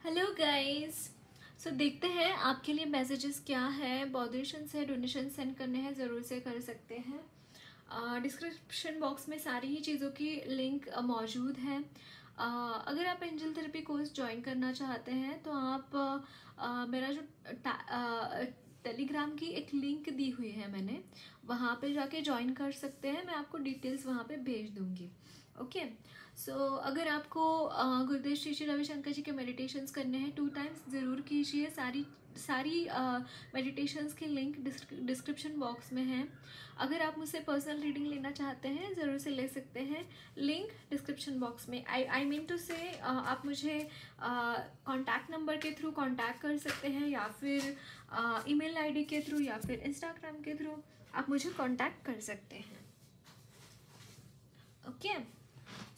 Hello guys. सो देखते हैं आपके लिए मैसेजेस क्या है। बॉडरेशन से डोनेशन सेंड करने हैं, ज़रूर से कर सकते हैं। डिस्क्रिप्शन बॉक्स में सारी ही चीज़ों की लिंक मौजूद है। अगर आप एंजल थेरेपी कोर्स ज्वाइन करना चाहते हैं तो आप मेरा जो टेलीग्राम की एक लिंक दी हुई है मैंने, वहाँ पे जाके ज्वाइन कर सकते हैं। मैं आपको डिटेल्स वहाँ पे भेज दूँगी। ओके। सो अगर आपको गुरुदेव श्री श्री रविशंकर जी के मेडिटेशंस करने हैं 2 टाइम्स, ज़रूर कीजिए। सारी सारी मेडिटेशंस की लिंक डिस्क्रिप्शन बॉक्स में है। अगर आप मुझसे पर्सनल रीडिंग लेना चाहते हैं, ज़रूर से ले सकते हैं। लिंक डिस्क्रिप्शन बॉक्स में। आई मीन टू से आप मुझे कॉन्टैक्ट नंबर के थ्रू कॉन्टैक्ट कर सकते हैं, या फिर ईमेल आईडी के थ्रू, या फिर इंस्टाग्राम के थ्रू आप मुझे कॉन्टैक्ट कर सकते हैं। ओके।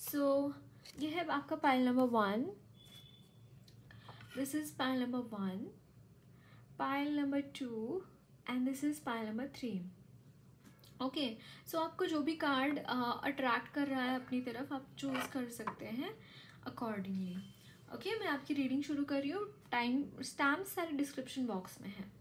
सो ये है आपका pile number 1। This is pile number 1, pile number 2 and this is pile number 3। Okay. So आपको जो भी कार्ड अट्रैक्ट कर रहा है अपनी तरफ, आप चूज कर सकते हैं अकॉर्डिंगली। ओके, मैं आपकी रीडिंग शुरू कर रही हूँ। टाइम स्टैम्प सारे डिस्क्रिप्शन बॉक्स में है।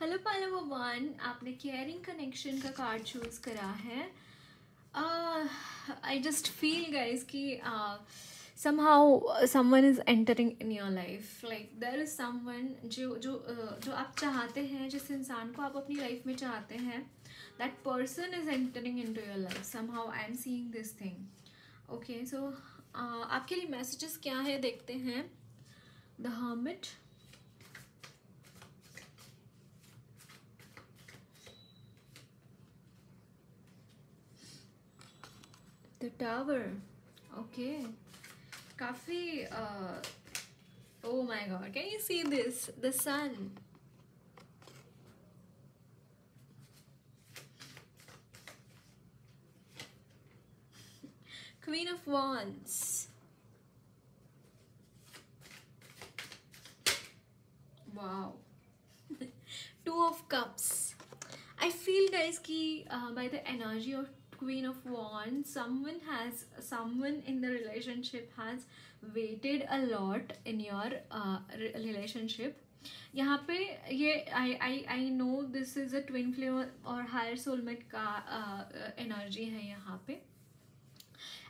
हेलो पाइल नंबर 1, आपने केयरिंग कनेक्शन का कार्ड चूज करा है। आई जस्ट फील गाइज कि somehow someone is entering in your life, like there is someone जो आप चाहते हैं, जिस इंसान को आप अपनी लाइफ में चाहते हैं, that person is entering into your life somehow. I am seeing this thing. Okay, so आपके लिए मैसेजेस क्या है देखते हैं। The Hermit, The Tower. Okay, काफी oh my god, can you see this? The Sun, Queen of Wands, wow. Two of Cups. I feel guys कि by the energy of Queen of Wands, someone in the relationship has waited a lot in your relationship. यहाँ पे ये I know this is a twin flame और higher soulmate का energy है यहाँ पे।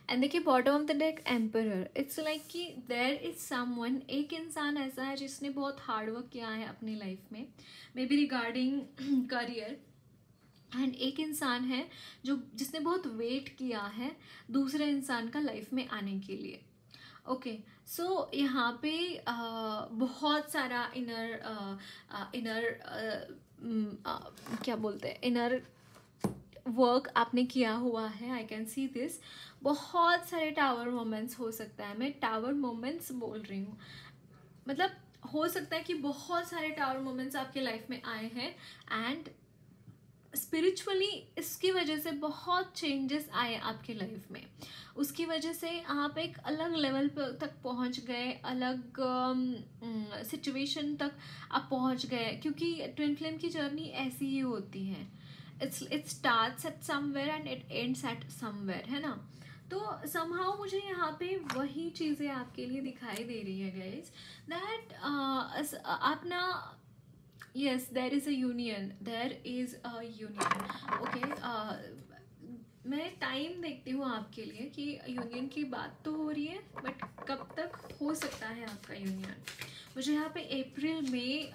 And देखिए bottom of the deck emperor. It's like कि देयर इज समवन, एक इंसान ऐसा है जिसने बहुत हार्ड वर्क किया है अपनी लाइफ में, may be regarding career. And एक इंसान है जिसने बहुत वेट किया है दूसरे इंसान का लाइफ में आने के लिए। ओके, सो यहाँ पे बहुत सारा इनर क्या बोलते हैं, इनर वर्क आपने किया हुआ है। I can see this. बहुत सारे टावर मोमेंट्स हो सकता है, मैं टावर मोमेंट्स बोल रही हूँ, मतलब हो सकता है कि बहुत सारे टावर मोमेंट्स आपके लाइफ में आए हैं। एंड स्पिरिचुअली इसकी वजह से बहुत चेंजेस आए आपके लाइफ में। उसकी वजह से आप एक अलग लेवल तक पहुंच गए, अलग सिचुएशन तक आप पहुंच गए, क्योंकि ट्विन फ्लेम की जर्नी ऐसी ही होती है। It starts at somewhere and it ends at somewhere, है ना। तो समहाउ मुझे यहाँ पे वही चीज़ें आपके लिए दिखाई दे रही है गाइज, दैट आप ना, yes, there is a union, there is a union. Okay, मैं टाइम देखती हूँ आपके लिए कि यूनियन की बात तो हो रही है, बट कब तक हो सकता है आपका यूनियन। मुझे यहाँ पे अप्रैल में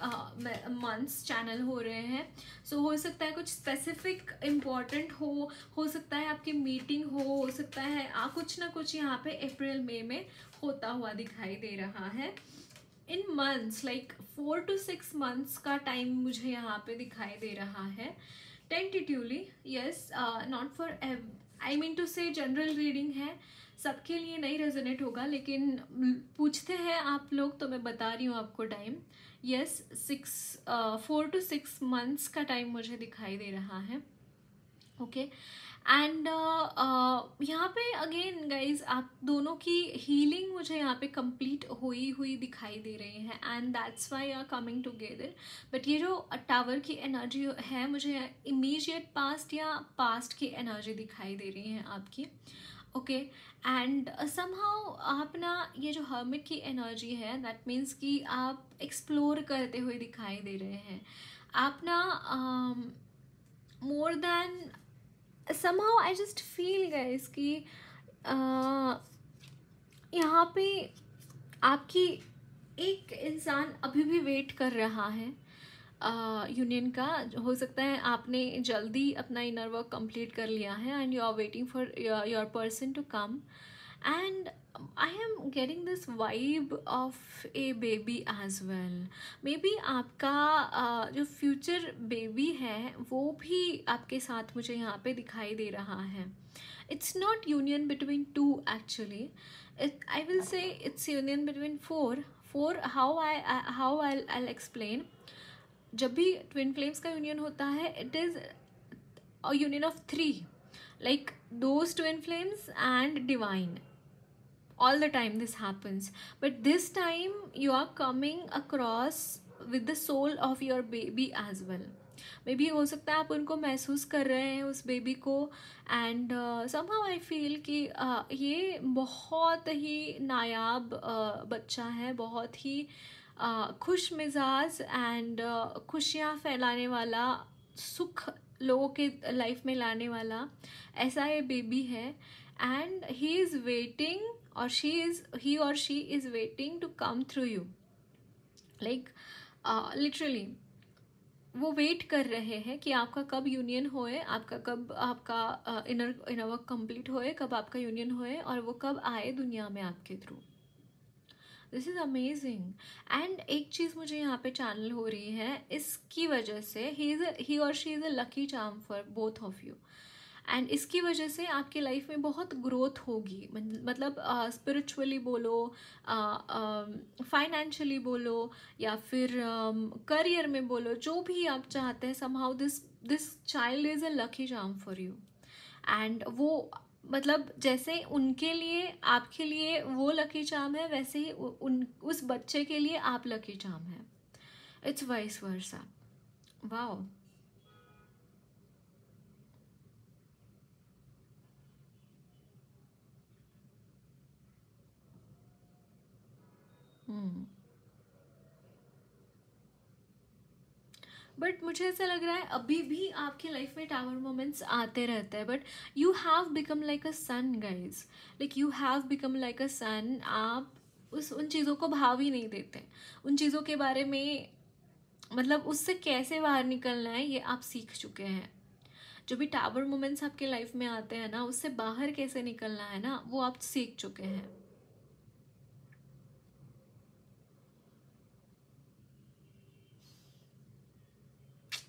मंथ्स चैनल हो रहे हैं। सो हो सकता है कुछ स्पेसिफिक इम्पॉर्टेंट हो सकता है आपकी मीटिंग हो सकता है कुछ ना कुछ यहाँ पे अप्रैल में होता हुआ दिखाई दे रहा है। In months like 4 to 6 months का टाइम मुझे यहाँ पे दिखाई दे रहा है tentatively. Yes, not for I mean to say general reading है, सबके लिए नहीं रेजोनेट होगा, लेकिन पूछते हैं आप लोग तो मैं बता रही हूँ आपको टाइम। यस, 4 to 6 मंथ्स का टाइम मुझे दिखाई दे रहा है। ओके, एंड यहाँ पे अगेन गाइज आप दोनों की हीलिंग मुझे यहाँ पे कंप्लीट हुई हुई दिखाई दे रही है, and that's why are coming together. But ये जो टावर की एनर्जी है, मुझे इमीडिएट पास्ट या पास्ट की एनर्जी दिखाई दे रही है आपकी। ओके, एंड समहाउ आप ना, ये जो हर्मिट की एनर्जी है, दैट मीन्स कि आप एक्सप्लोर करते हुए दिखाई दे रहे हैं। आप ना more than somehow I just feel guys कि यहाँ पे आपकी एक इंसान अभी भी वेट कर रहा है यूनियन का। हो सकता है आपने जल्दी अपना इनर वर्क कंप्लीट कर लिया है and you are waiting for your person to come, and I am getting this vibe of a baby as well. Maybe आपका जो फ्यूचर बेबी है वो भी आपके साथ मुझे यहाँ पे दिखाई दे रहा है। It's not union between two actually, I will say it's union between four how I explain. जब भी ट्विन फ्लेम्स का यूनियन होता है, it is a union of 3, like those twin flames and divine. All the time this happens, but this time you are coming across with the soul of your baby as well. May be हो सकता है आप उनको महसूस कर रहे हैं, उस बेबी को, एंड somehow I feel कि ये बहुत ही नायाब बच्चा है, बहुत ही खुश मिजाज एंड खुशियाँ फैलाने वाला, सुख लोगों के लाइफ में लाने वाला, ऐसा ये बेबी है। एंड ही इज़ वेटिंग और he or she is waiting to come through you, like literally वो वेट कर रहे हैं कि आपका कब यूनियन होए, आपका कब आपका इनर वर्क कंप्लीट होए, कब आपका यूनियन होए, और वो कब आए दुनिया में आपके through. This is amazing. And एक चीज़ मुझे यहाँ पे चैनल हो रही है, इसकी वजह से ही और she is a lucky charm for both of you, and इसकी वजह से आपके लाइफ में बहुत ग्रोथ होगी। मतलब स्पिरिचुअली बोलो, फाइनेंशियली बोलो, या फिर करियर में बोलो, जो भी आप चाहते हैं, somehow this child is a lucky charm for you. And वो मतलब जैसे उनके लिए आपके लिए वो लकी चार्म है, वैसे ही उस बच्चे के लिए आप लकी चार्म है। It's vice versa. Wow. But मुझे ऐसा लग रहा है अभी भी आपकी लाइफ में टावर मोमेंट्स आते रहते हैं, but you have become like a sun guys, like you have become like a sun. आप उन चीज़ों को भाव ही नहीं देते, उन चीज़ों के बारे में, मतलब उससे कैसे बाहर निकलना है ये आप सीख चुके हैं। जो भी टावर मोमेंट्स आपके लाइफ में आते हैं ना, उससे बाहर कैसे निकलना है ना, वो आप सीख चुके हैं।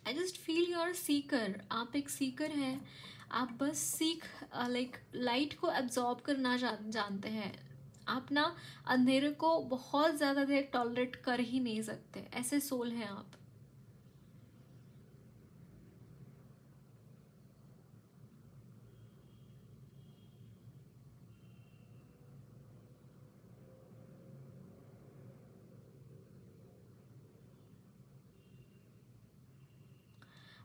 I just feel you are seeker. आप एक सीकर हैं, आप बस सीख लाइक लाइट को एब्जॉर्ब करना जानते हैं। आप ना अंधेरे को बहुत ज़्यादा देर टॉलरेट कर ही नहीं सकते, ऐसे सोल हैं आप।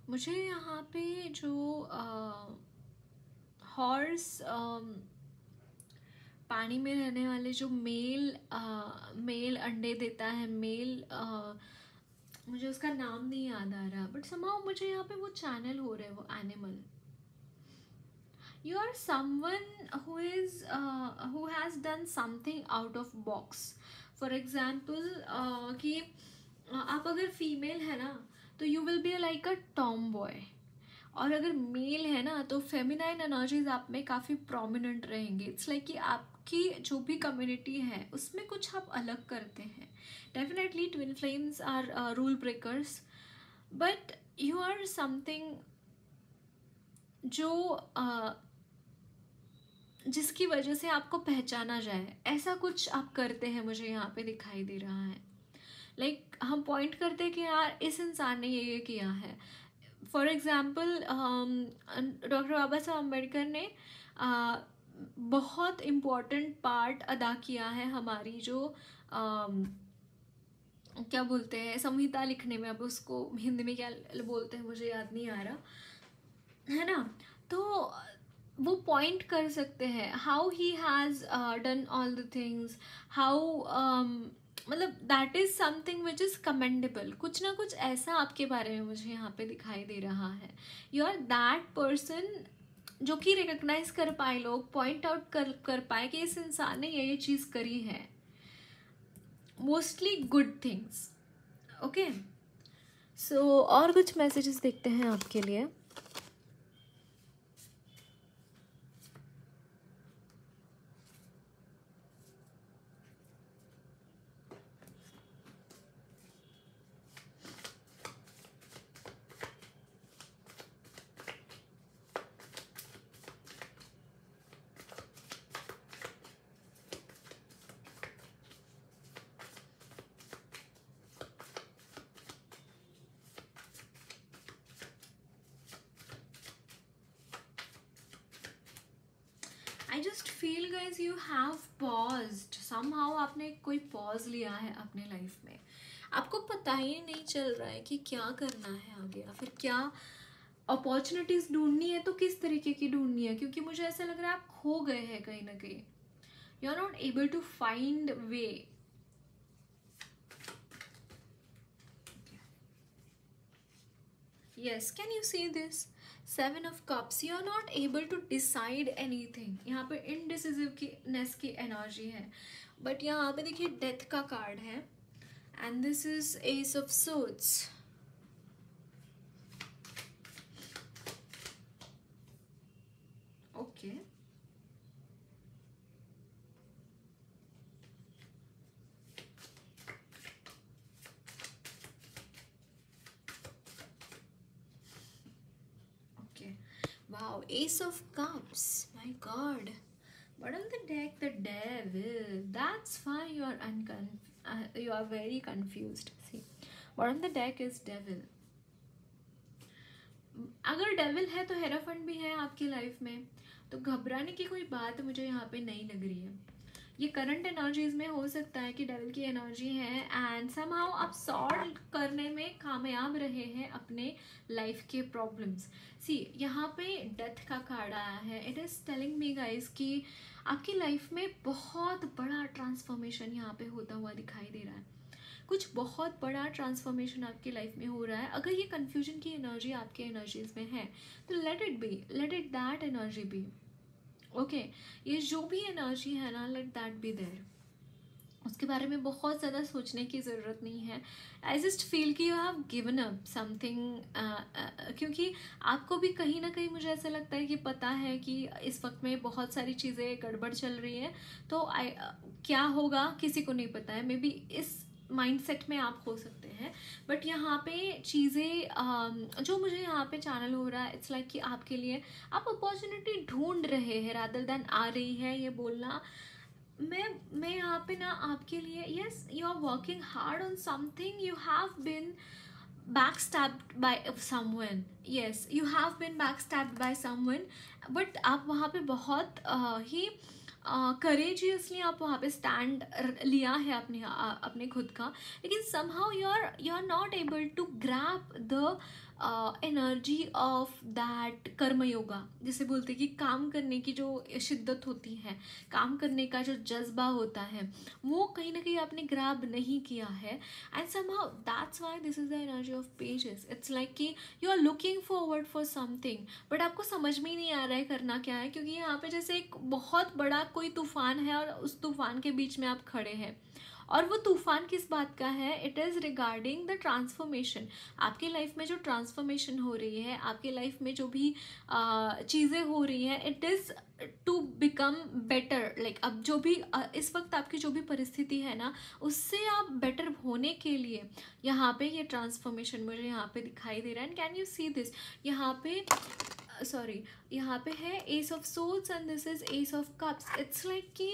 मुझे यहाँ पे जो हॉर्स, पानी में रहने वाले जो मेल अंडे देता है, मेल, मुझे उसका नाम नहीं याद आ रहा, बट समहाउ मुझे यहाँ पे वो चैनल हो रहे, वो animal. You are someone who has done something out of box. For example, कि आप अगर फीमेल है ना, तो you will be like a Tom boy, और अगर मेल है ना, तो फेमिनाइन एनर्जीज आप में काफ़ी प्रोमिनेंट रहेंगे। इट्स लाइक कि आपकी जो भी कम्युनिटी है उसमें कुछ आप अलग करते हैं। Definitely twin flames are rule breakers, but you are something जो जिसकी वजह से आपको पहचाना जाए, ऐसा कुछ आप करते हैं, मुझे यहाँ पे दिखाई दे रहा है। लाइक हम पॉइंट करते हैं कि यार इस इंसान ने ये किया है, फॉर एग्ज़ाम्पल डॉक्टर बाबा साहब अम्बेडकर ने बहुत इम्पोर्टेंट पार्ट अदा किया है हमारी जो क्या बोलते हैं संहिता लिखने में। अब उसको हिंदी में क्या बोलते हैं मुझे याद नहीं आ रहा, है ना। तो वो पॉइंट कर सकते हैं how he has done all the things, how मतलब that is something which is commendable. कुछ ना कुछ ऐसा आपके बारे में मुझे यहाँ पे दिखाई दे रहा है। यू आर दैट पर्सन जो कि रिकग्नाइज कर पाए, लोग पॉइंट आउट कर पाए कि इस इंसान ने ये चीज़ करी है, mostly good things. Okay, so और कुछ मैसेजेस देखते हैं आपके लिए। आई just feel guys you have paused somehow. आपने कोई पॉज लिया है अपने लाइफ में, आपको पता ही नहीं चल रहा है कि क्या करना है आगे, या फिर क्या अपॉर्चुनिटीज ढूंढनी है तो किस तरीके की ढूंढनी है। क्योंकि मुझे ऐसा लग रहा है आप खो गए हैं कहीं ना कहीं, you are not able to find way. Yes, can you see this? Seven of Cups. You are not able to decide anything. यहाँ पे indecisiveness की एनर्जी है, बट यहाँ पे देखिए डेथ का कार्ड है, and this is S of swords. Okay, wow, Ace of Cups. My God. But on the deck, the Devil. That's why you are you are very confused. See, but on the deck is Devil. अगर devil है तो हेराफंड भी है आपकी life में, तो घबराने की कोई बात मुझे यहाँ पे नहीं लग रही है। ये करंट एनर्जीज में हो सकता है कि डेविल की एनर्जी है, एंड समहाउ आप सॉल्व करने में कामयाब रहे हैं अपने लाइफ के प्रॉब्लम्स। सी, यहाँ पे डेथ का कार्ड आया है। It is telling me guys कि आपकी लाइफ में बहुत बड़ा ट्रांसफॉर्मेशन यहाँ पे होता हुआ दिखाई दे रहा है। कुछ बहुत बड़ा ट्रांसफॉर्मेशन आपकी लाइफ में हो रहा है। अगर ये कन्फ्यूजन की एनर्जी आपके एनर्जीज में है तो let it be, let it that energy be. Okay, ये जो भी एनर्जी है ना, लेट दैट बी देयर। उसके बारे में बहुत ज़्यादा सोचने की ज़रूरत नहीं है। आई जस्ट फील कि you have given up something, क्योंकि आपको भी कहीं ना कहीं मुझे ऐसा लगता है कि पता है कि इस वक्त में बहुत सारी चीज़ें गड़बड़ चल रही है, तो क्या होगा किसी को नहीं पता है। मे बी इस माइंडसेट में आप हो सकते हैं, बट यहाँ पे चीज़ें जो मुझे यहाँ पे चैनल हो रहा है, इट्स लाइक कि आपके लिए आप अपॉर्चुनिटी ढूंढ रहे हैं रादर देन आ रही है ये बोलना। मैं यहाँ पे ना आपके लिए, yes you are working hard on something, you have been backstabbed by someone, yes you have been backstabbed by someone, but आप वहाँ पे बहुत ही करेजियसली आप वहाँ पे स्टैंड लिया है अपने खुद का। लेकिन somehow you are not able to grab the energy of that कर्म योगा, जिसे बोलते हैं कि काम करने की जो शिद्दत होती है, काम करने का जो जज्बा होता है, वो कहीं ना कहीं आपने ग्रैब नहीं किया है। And somehow that's why this is the energy of pages. It's like कि you are looking forward for something, but आपको समझ में ही नहीं आ रहा है करना क्या है, क्योंकि यहाँ पे जैसे एक बहुत बड़ा कोई तूफान है और उस तूफान के बीच में आप खड़े हैं। और वो तूफान किस बात का है? It is regarding the transformation. आपकी लाइफ में जो ट्रांसफॉर्मेशन हो रही है, आपकी लाइफ में जो भी चीज़ें हो रही हैं, it is to become better. Like अब जो भी इस वक्त आपकी जो भी परिस्थिति है ना, उससे आप बेटर होने के लिए यहाँ पे ये ट्रांसफॉर्मेशन मुझे यहाँ पे दिखाई दे रहा है। And can you see this? यहाँ पे यहाँ पे है S of swords and this is S of cups. It's like कि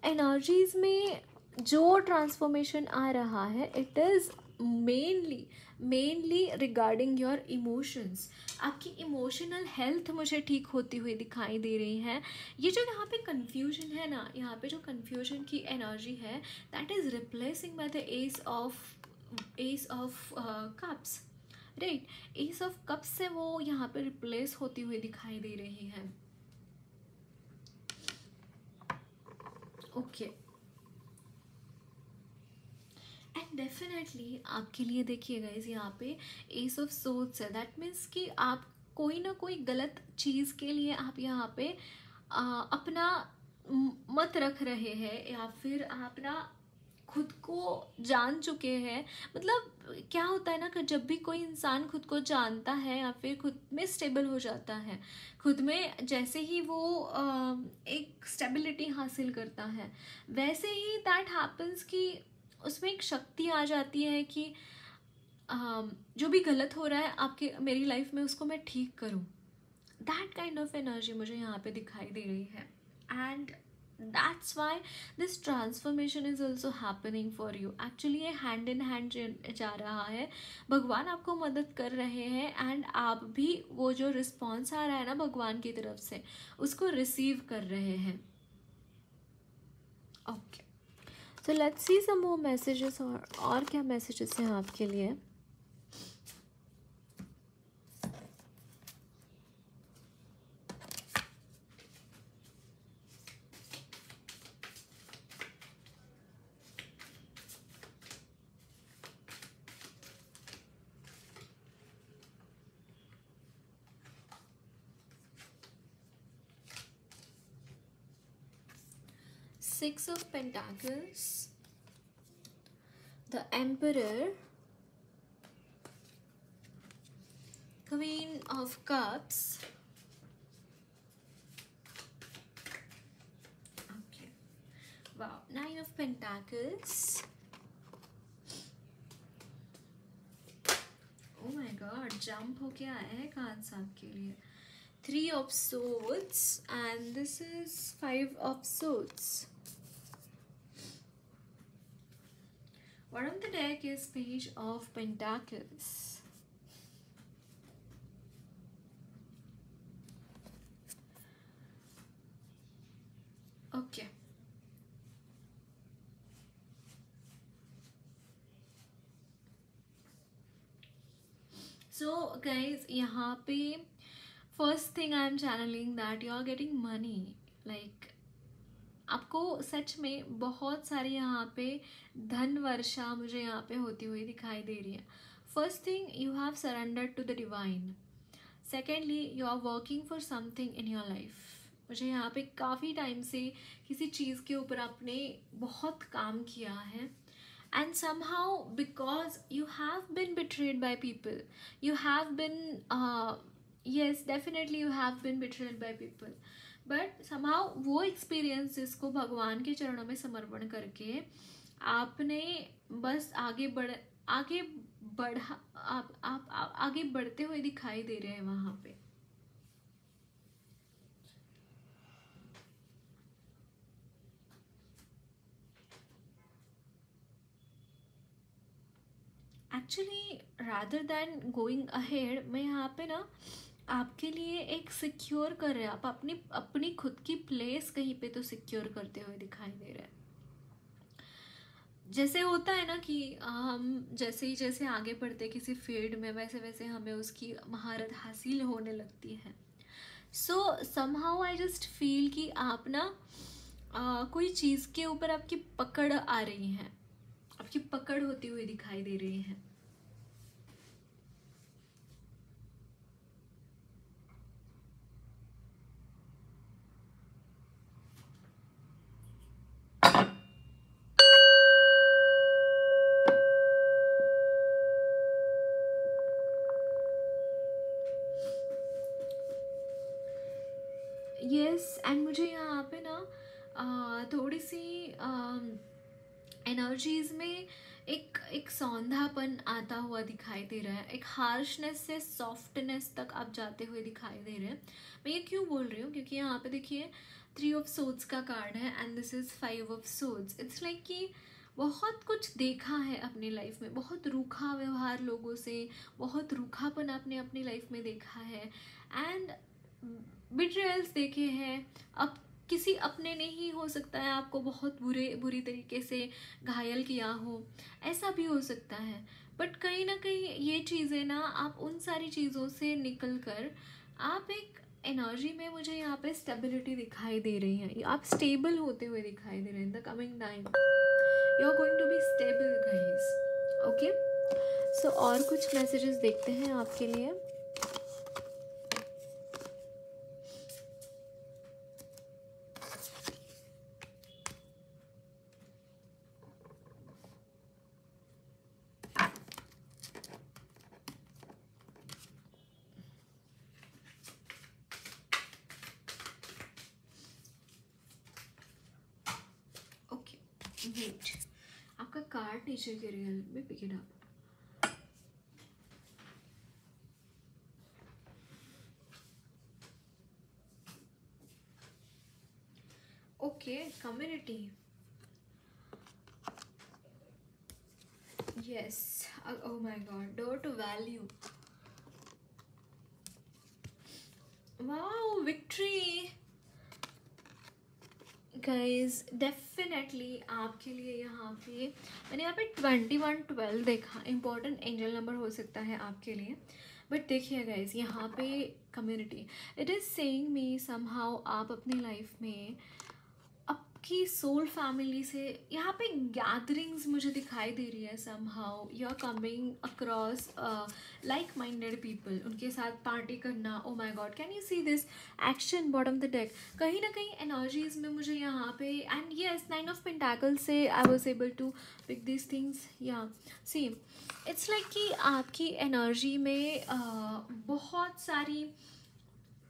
एनर्जीज में जो ट्रांसफॉर्मेशन आ रहा है, it is mainly regarding your emotions. आपकी इमोशनल हेल्थ मुझे ठीक होती हुई दिखाई दे रही है। ये जो यहाँ पे कन्फ्यूजन है ना, यहाँ पे जो कन्फ्यूजन की एनर्जी है, that is replacing by the S of cups, right. S of cups से वो यहाँ पे रिप्लेस होती हुई दिखाई दे रही है। ओके, एंड डेफिनेटली आपके लिए देखिए गाइस, यहाँ पे एस ऑफ सोर्ड्स है। दैट मीन्स कि आप कोई ना कोई गलत चीज़ के लिए आप यहाँ पे अपना मत रख रहे हैं, या फिर आप ना खुद को जान चुके हैं। मतलब क्या होता है ना कि जब भी कोई इंसान खुद को जानता है या फिर खुद में स्टेबल हो जाता है, खुद में जैसे ही वो एक स्टेबिलिटी हासिल करता है, वैसे ही दैट हैपन्स कि उसमें एक शक्ति आ जाती है कि जो भी गलत हो रहा है आपके मेरी लाइफ में, उसको मैं ठीक करूं। दैट काइंड ऑफ एनर्जी मुझे यहाँ पे दिखाई दे रही है। And that's why this transformation is also happening for you. Actually ये हैंड इन हैंड जा रहा है। भगवान आपको मदद कर रहे हैं एंड आप भी वो जो रिस्पॉन्स आ रहा है ना भगवान की तरफ से, उसको रिसीव कर रहे हैं। Okay, so let's see some more messages. और क्या मैसेजेस हैं आपके लिए? Six of Pentacles, the Emperor, Queen of Cups, okay, wow, Nine of Pentacles, oh my god, jump हो गया है खान साहब के लिए, Three of Swords, and this is Five of Swords. What on the deck is Page of Pentacles. Okay. So guys, यहाँ पे first thing I am channeling that you are getting money. Like आपको सच में बहुत सारी यहाँ पे धन वर्षा मुझे यहाँ पे होती हुई दिखाई दे रही है। First thing, you have surrendered to the divine. Secondly, you are working for something in your life. मुझे यहाँ पे काफ़ी टाइम से किसी चीज़ के ऊपर आपने बहुत काम किया है, and somehow because you have been betrayed by people, you have been yes, definitely you have been betrayed by people, but somehow वो experiences को भगवान के चरणों में समर्पण करके आपने बस आगे बढ़ा आप आगे बढ़ते हुए दिखाई दे रहे हैं वहाँ पे। Actually rather than going ahead, मैं यहाँ पे ना आपके लिए एक सिक्योर कर रहे हैं, आप अपनी खुद की प्लेस कहीं पे तो सिक्योर करते हुए दिखाई दे रहे हैं। जैसे होता है ना कि हम जैसे आगे बढ़ते किसी फील्ड में, वैसे वैसे हमें उसकी महारत हासिल होने लगती है। सो समहाउ आई जस्ट फील कि आप ना कोई चीज़ के ऊपर आपकी पकड़ आ रही है, आपकी पकड़ होती हुई दिखाई दे रही है। यस, एंड मुझे यहाँ पे ना थोड़ी सी एनर्जीज में एक सौंधापन आता हुआ दिखाई दे रहा है। एक हार्शनेस से सॉफ्टनेस तक आप जाते हुए दिखाई दे रहे हैं। मैं ये क्यों बोल रही हूँ, क्योंकि यहाँ पे देखिए 3 ऑफ सोर्ड्स का कार्ड है and this is 5 of swords. It's like कि बहुत कुछ देखा है अपनी लाइफ में, बहुत रूखा व्यवहार लोगों से, बहुत रूखापन आपने अपनी लाइफ में देखा है, एंड बिट्रेयल्स देखे हैं। अब किसी अपने ने ही हो सकता है आपको बहुत बुरी तरीके से घायल किया हो, ऐसा भी हो सकता है। बट कहीं ना कहीं ये चीज़ें ना, आप उन सारी चीज़ों से निकल कर आप एक एनर्जी में, मुझे यहाँ पे स्टेबिलिटी दिखाई दे रही है, आप स्टेबल होते हुए दिखाई दे रहे हैं। The coming time you are going to be stable guys, okay. So और कुछ मैसेजेस देखते हैं आपके लिए। वेट, आपका कार्ड नीचे गिर गया, मैं pick it up. Okay, community, yes, oh my god, door to value, wow, victory. Guys definitely आपके लिए यहाँ पे मैंने यहाँ पे 2112 देखा, इम्पॉर्टेंट एंजल नंबर हो सकता है आपके लिए। बट देखिए गाइज, यहाँ पे community, it is saying me somehow आप अपनी लाइफ में आपकी सोल फैमिली से यहाँ पे गैदरिंग्स मुझे दिखाई दे रही है। Somehow you are coming across like minded people, उनके साथ पार्टी करना। Oh my god, can you see this action bottom the deck? कहीं ना कहीं एनर्जीज में मुझे यहाँ पे, एंड यस, 9 ऑफ पेंटाकल से I was able to pick this things. Yeah see, it's like कि आपकी एनर्जी में बहुत सारी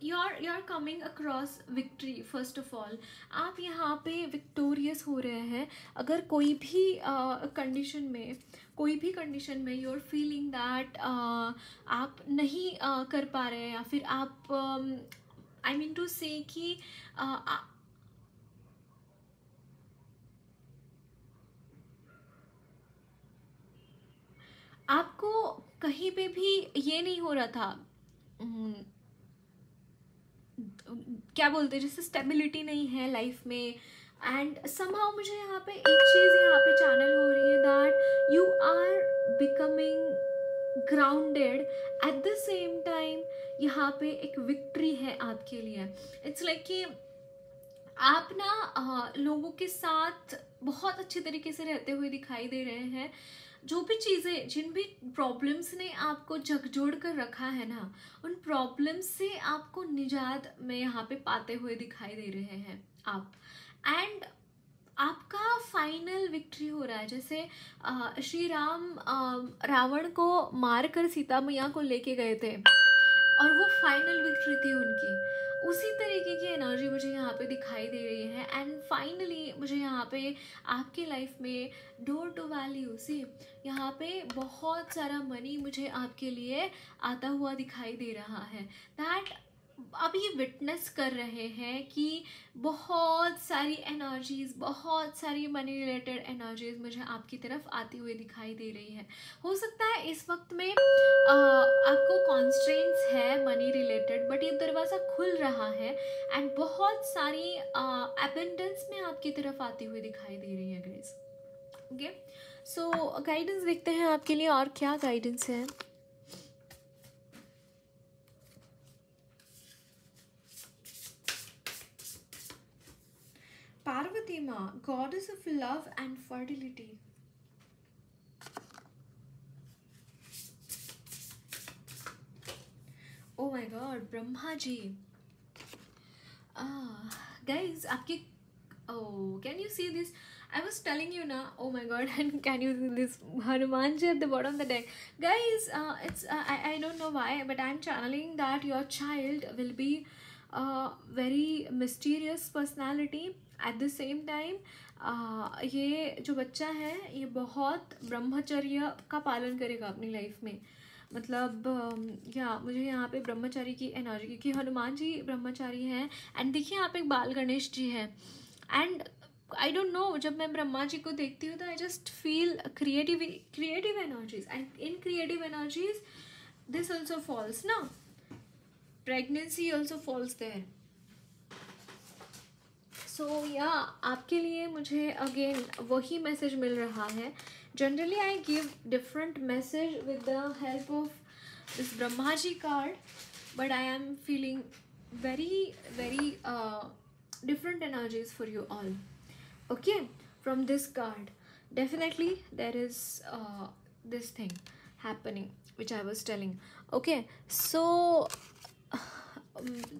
you are coming across victory. First of all, आप यहाँ पे विक्टोरियस हो रहे हैं। अगर कोई भी कंडीशन में यू आर फीलिंग दैट आप नहीं कर पा रहे हैं, या फिर आप आई मीन टू से कि आपको कहीं पे भी ये नहीं हो रहा था, क्या बोलते हैं, जैसे स्टेबिलिटी नहीं है लाइफ में। एंड समहाउ मुझे यहाँ पे एक चीज़ यहाँ पे चैनल हो रही है that you are becoming grounded at the same time. यहाँ पे एक विक्ट्री है आपके लिए। इट्स लाइक कि आप ना लोगों के साथ बहुत अच्छे तरीके से रहते हुए दिखाई दे रहे हैं। जो भी चीज़ें, जिन भी प्रॉब्लम्स ने आपको झकझोड़ कर रखा है ना, उन प्रॉब्लम्स से आपको निजात में यहाँ पे पाते हुए दिखाई दे रहे हैं आप। एंड आपका फाइनल विक्ट्री हो रहा है। जैसे श्री राम रावण को मार कर सीता मैया को लेके गए थे और वो फाइनल विक्ट्री थी उनकी, उसी तरीके की एनर्जी मुझे यहाँ पे दिखाई दे रही है। एंड फाइनली मुझे यहाँ पे आपकी लाइफ में डोर टू वैल्यू, सी यहाँ पे बहुत सारा मनी मुझे आपके लिए आता हुआ दिखाई दे रहा है। दैट अब ये विटनेस कर रहे हैं कि बहुत सारी एनर्जीज, बहुत सारी मनी रिलेटेड एनर्जीज मुझे आपकी तरफ आती हुई दिखाई दे रही है। हो सकता है इस वक्त में आपको कॉन्स्ट्रेंट्स है मनी रिलेटेड, बट ये दरवाज़ा खुल रहा है एंड बहुत सारी एबंडेंस में आपकी तरफ आती हुई दिखाई दे रही है गाइस। ओके, सो गाइडेंस देखते हैं आपके लिए और क्या गाइडेंस है। Parvati Ma, goddess of love and fertility. Oh my God, Brahma ji. Guys, आपके can you see this? I was telling you now. Oh my God, and can you see this Hanuman ji at the bottom of the deck, guys? It's I don't know why, but I'm channeling that your child will be very mysterious personality. Eight the same time ये जो बच्चा है ये बहुत ब्रह्मचर्य का पालन करेगा अपनी लाइफ में। मतलब या मुझे यहाँ पे ब्रह्मचारी की एनर्जी, क्योंकि हनुमान जी ब्रह्मचारी हैं। एंड देखिए यहाँ पे एक बाल गणेश जी है। एंड आई डोंट नो, जब मैं ब्रह्मा जी को देखती हूँ तो I just feel creative energies, and in creative energies this also falls ना, pregnancy also falls there. So yeah आपके लिए मुझे अगेन वही मैसेज मिल रहा है. Generally I give different message with the help of this Brahma ji card, but I am feeling very different energies for you all. Okay, from this card definitely there is this thing happening which I was telling. Okay, so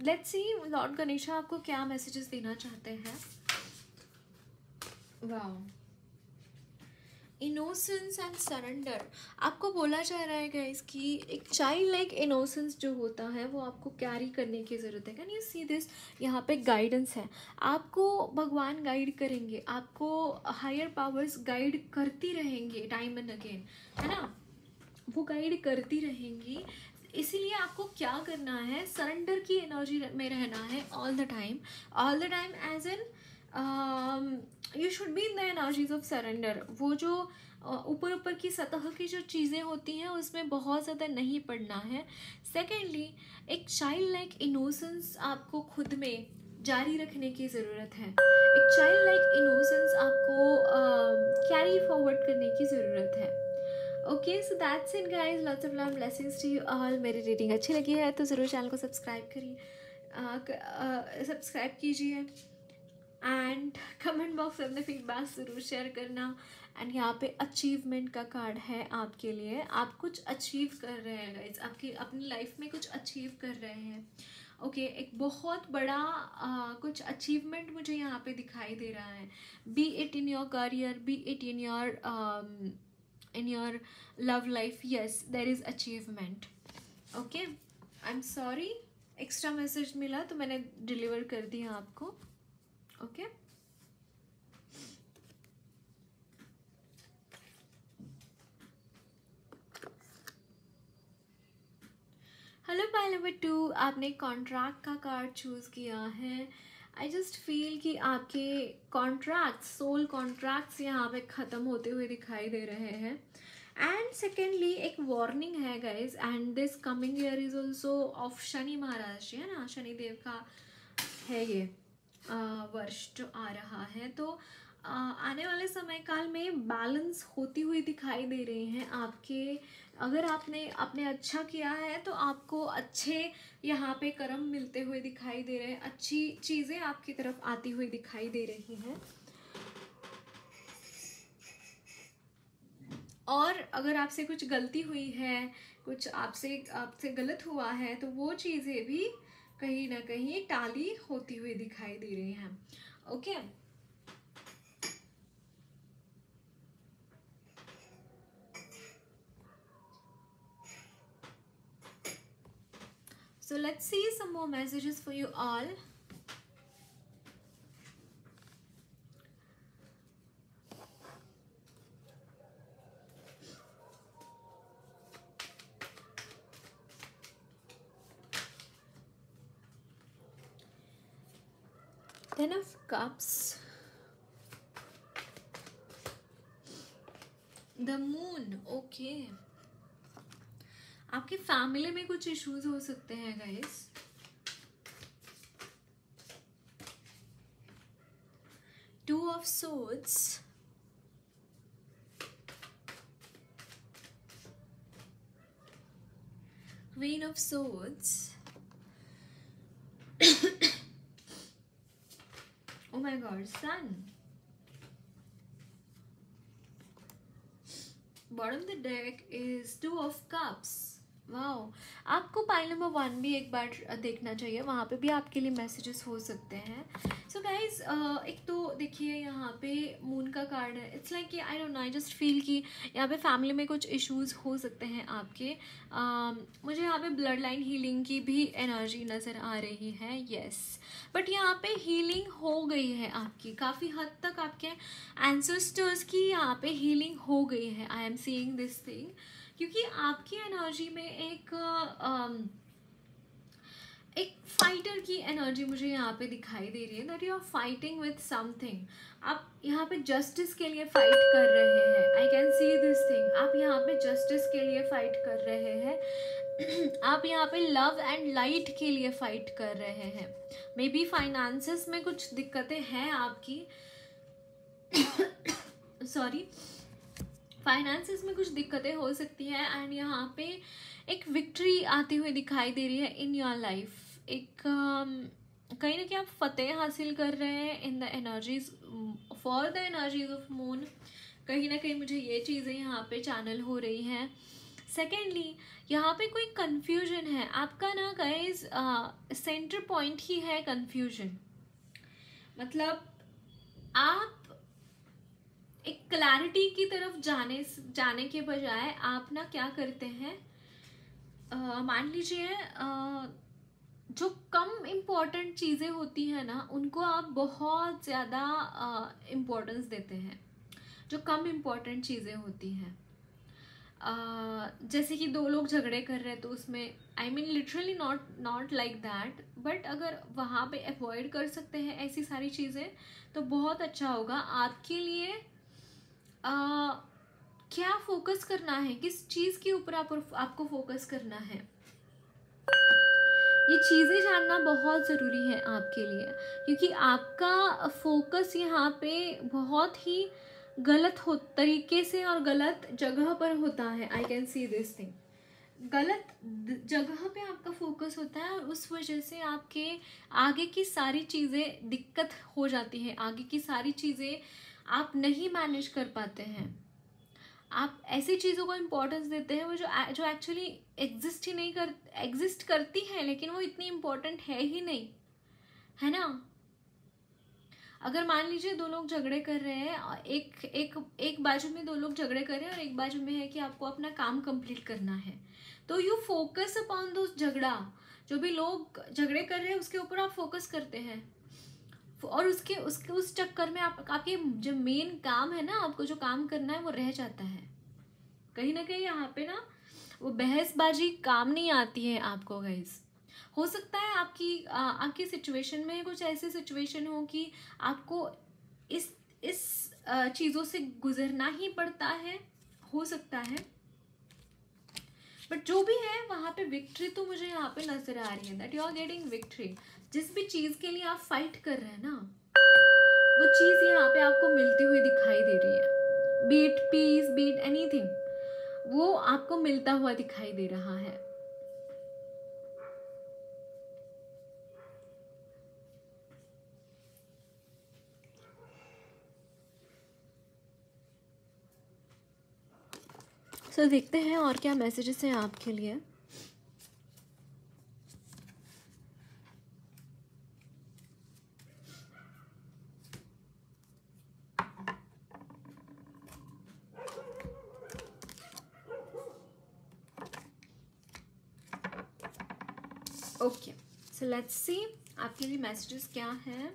let's see Lord Ganesha आपको क्या messages देना चाहते हैं. wow, innocence and surrender. आपको बोला जा रहा है गाइस कि एक चाइल्ड लाइक इनोसेंस जो होता है वो आपको कैरी करने की ज़रूरत है. कैन यू सी दिस, यहाँ पे गाइडेंस है, आपको भगवान गाइड करेंगे, आपको हायर पावर्स गाइड करती रहेंगे टाइम एंड अगेन, है ना, वो गाइड करती रहेंगी. इसीलिए आपको क्या करना है, सरेंडर की एनर्जी में रहना है all the time as an you should be in the energies of surrender. वो जो ऊपर की सतह की जो चीज़ें होती हैं उसमें बहुत ज़्यादा नहीं पड़ना है. सेकेंडली, एक चाइल्ड लाइक इनोसेंस आपको खुद में जारी रखने की ज़रूरत है. एक चाइल्ड लाइक इनोसेंस आपको कैरी फॉरवर्ड करने की ज़रूरत है. Okay, so that's it guys. Lots of love, blessings to you all. मेरी रीडिंग अच्छी लगी है तो ज़रूर चैनल को सब्सक्राइब करिए, सब्सक्राइब कीजिए, एंड कमेंट बॉक्स में अपने फीडबैक ज़रूर शेयर करना. एंड यहाँ पे अचीवमेंट का कार्ड है आपके लिए. आप कुछ अचीव कर रहे हैं गाइज, आपकी अपनी लाइफ में कुछ अचीव कर रहे हैं. ओके, एक बहुत बड़ा कुछ अचीवमेंट मुझे यहाँ पे दिखाई दे रहा है. Be it in your career, be it in your love life. Yes, there is achievement. Okay, I am sorry, extra message मिला तो मैंने डिलीवर कर दिया आपको. Okay. हेलो पाइल नंबर 2, आपने कॉन्ट्रैक्ट का कार्ड चूज़ किया है. आई जस्ट फील कि आपके कॉन्ट्रैक्ट्स, सोल कॉन्ट्रैक्ट्स यहाँ पे ख़त्म होते हुए दिखाई दे रहे हैं. एंड सेकेंडली, एक वार्निंग है guys, and this coming year is also of Shani Maharaj, है ना, शनि देव का है ये वर्ष जो आ रहा है. तो आने वाले समय काल में बैलेंस होती हुई दिखाई दे रही हैं आपके. अगर आपने अच्छा किया है तो आपको अच्छे यहाँ पे कर्म मिलते हुए दिखाई दे रहे हैं, अच्छी चीज़ें आपकी तरफ आती हुई दिखाई दे रही हैं. और अगर आपसे कुछ गलती हुई है, कुछ आपसे गलत हुआ है, तो वो चीज़ें भी कहीं ना कहीं टाली होती हुई दिखाई दे रही हैं. Okay, so let's see some more messages for you all. Ten of Cups, the Moon. Okay, आपकी फैमिली में कुछ इश्यूज हो सकते हैं guys. Two of Swords, Queen of Swords. Oh my God, Sun. Bottom of the deck is Two of Cups. Wow, आपको pile number 1 भी एक बार देखना चाहिए, वहाँ पे भी आपके लिए मैसेजेस हो सकते हैं. सो गाइज, एक तो देखिए यहाँ पे मून का कार्ड है. इट्स लाइक कि I don't know, I just feel कि यहाँ पे फैमिली में कुछ इश्यूज हो सकते हैं आपके. मुझे यहाँ पे ब्लड लाइन हीलिंग की भी एनर्जी नज़र आ रही है. येस, बट यहाँ पे हीलिंग हो गई है आपकी, काफ़ी हद तक आपके एंसेस्टर्स की यहाँ पे हीलिंग हो गई है. आई एम सीइंग दिस थिंग, क्योंकि आपकी एनर्जी में एक फाइटर की एनर्जी मुझे यहाँ पे दिखाई दे रही है, that you are fighting with something. आप यहाँ पे जस्टिस के लिए फाइट कर रहे हैं, आई कैन सी दिस थिंग। आप यहाँ पे जस्टिस के लिए फाइट कर रहे हैं आप यहाँ पे लव एंड लाइट के लिए फाइट कर रहे हैं। मे बी फाइनेंसेस में कुछ दिक्कतें हैं आपकी सॉरी, फाइनेंसेस में कुछ दिक्कतें हो सकती हैं, एंड यहाँ पे एक विक्ट्री आती हुई दिखाई दे रही है इन योर लाइफ। एक कहीं ना कहीं आप फतेह हासिल कर रहे हैं in the energies, for the energies of moon. कहीं ना कहीं मुझे ये चीज़ें यहाँ पे चैनल हो रही हैं। सेकेंडली, यहाँ पे कोई कन्फ्यूजन है आपका ना गाइज, सेंटर पॉइंट ही है कन्फ्यूजन। मतलब आप एक क्लैरिटी की तरफ जाने के बजाय आप ना क्या करते हैं, मान लीजिए जो कम इम्पोर्टेंट चीज़ें होती हैं ना उनको आप बहुत ज़्यादा इम्पोर्टेंस देते हैं। जो कम इम्पोर्टेंट चीज़ें होती हैं, जैसे कि दो लोग झगड़े कर रहे हैं तो उसमें I mean literally not like that, but अगर वहाँ पे अवॉइड कर सकते हैं ऐसी सारी चीज़ें तो बहुत अच्छा होगा आपके लिए। क्या फोकस करना है, किस चीज़ के ऊपर आपको फोकस करना है, ये चीज़ें जानना बहुत ज़रूरी है आपके लिए, क्योंकि आपका फोकस यहाँ पे बहुत ही गलत तरीके से और गलत जगह पर होता है। I can see this thing, गलत जगह पे आपका फोकस होता है और उस वजह से आपके आगे की सारी चीज़ें दिक्कत हो जाती हैं, आगे की सारी चीज़ें आप नहीं मैनेज कर पाते हैं। आप ऐसी चीज़ों को इम्पोर्टेंस देते हैं वो जो एक्चुअली एग्जिस्ट करती हैं, लेकिन वो इतनी इम्पोर्टेंट है ही नहीं, है ना। अगर मान लीजिए दो लोग झगड़े कर रहे हैं और एक बाजू में दो लोग झगड़े कर रहे हैं और एक बाजू में है कि आपको अपना काम कंप्लीट करना है, तो यू फोकस अपॉन दो झगड़ा। जो भी लोग झगड़े कर रहे हैं उसके ऊपर आप फोकस करते हैं और उस चक्कर में आपके जो मेन काम है ना, आपको जो काम करना है वो रह जाता है। कहीं ना कहीं यहाँ पे ना वो बहसबाजी काम नहीं आती है आपको गाइस। हो सकता है आपकी सिचुएशन में कुछ ऐसी सिचुएशन हो कि आपको इस चीज़ों से गुजरना ही पड़ता है, हो सकता है, बट जो भी है वहाँ पे विक्ट्री तो मुझे यहाँ पे नजर आ रही है, that you are getting victory. जिस भी चीज़ के लिए आप फाइट कर रहे हैं ना वो चीज़ यहाँ पे आपको मिलती हुई दिखाई दे रही है, बीट पीस, बीट एनीथिंग, वो आपको मिलता हुआ दिखाई दे रहा है। सो देखते हैं और क्या मैसेजेस हैं आपके लिए। ओके, सो लेट्स सी आपके लिए मैसेजेस क्या हैं।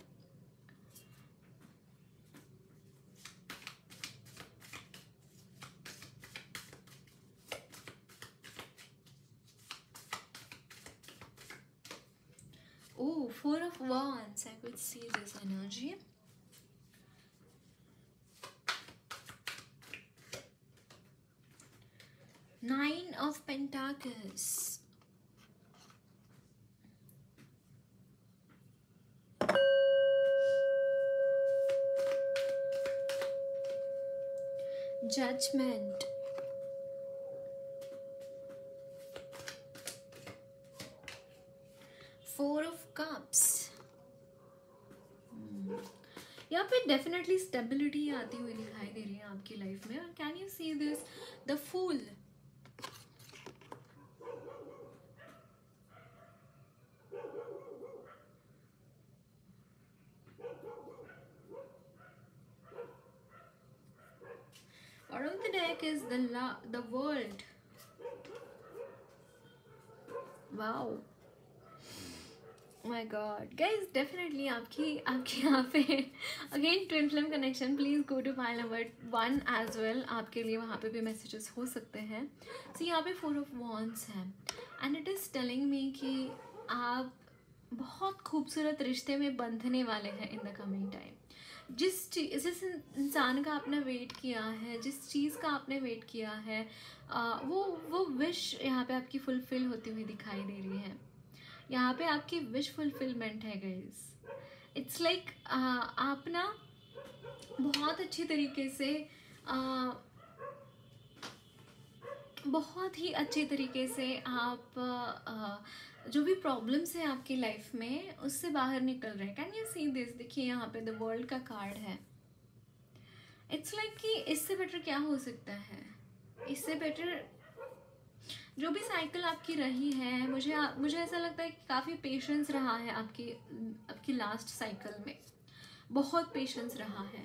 Oh, Four of Wands, I could see this energy. Nine of Pentacles. Judgment. Four of Cups. यहाँ पे डेफिनेटली स्टेबिलिटी आती हुई दिखाई दे रही है आपकी लाइफ में। Can you see this, the fool. Bottom of the deck is the world. Wow. My god guys, definitely आपकी यहाँ पे again twin flame connection. Please go to file number 1 as well, आपके लिए वहाँ पे भी मैसेजेस हो सकते हैं। सो यहाँ पे 4 of Wands है and it is telling me कि आप बहुत खूबसूरत रिश्ते में बंधने वाले हैं इन द कमिंग टाइम। जिस इंसान का आपने वेट किया है, जिस चीज़ का आपने वेट किया है, वो विश यहाँ पे आपकी फुलफिल होती हुई दिखाई दे रही है। यहाँ पे आपकी विश फुलफिलमेंट है गाइस। इट्स लाइक आप ना बहुत अच्छी तरीके से बहुत ही अच्छे तरीके से आप जो भी प्रॉब्लम्स हैं आपकी लाइफ में उससे बाहर निकल रहे हैं। Can you see this? देखिए यहाँ पे द वर्ल्ड का कार्ड है। इट्स लाइक कि इससे बेटर क्या हो सकता है? इससे बेटर जो भी साइकिल आपकी रही है, मुझे ऐसा लगता है कि काफ़ी पेशेंस रहा है आपकी लास्ट साइकिल में, बहुत पेशेंस रहा है।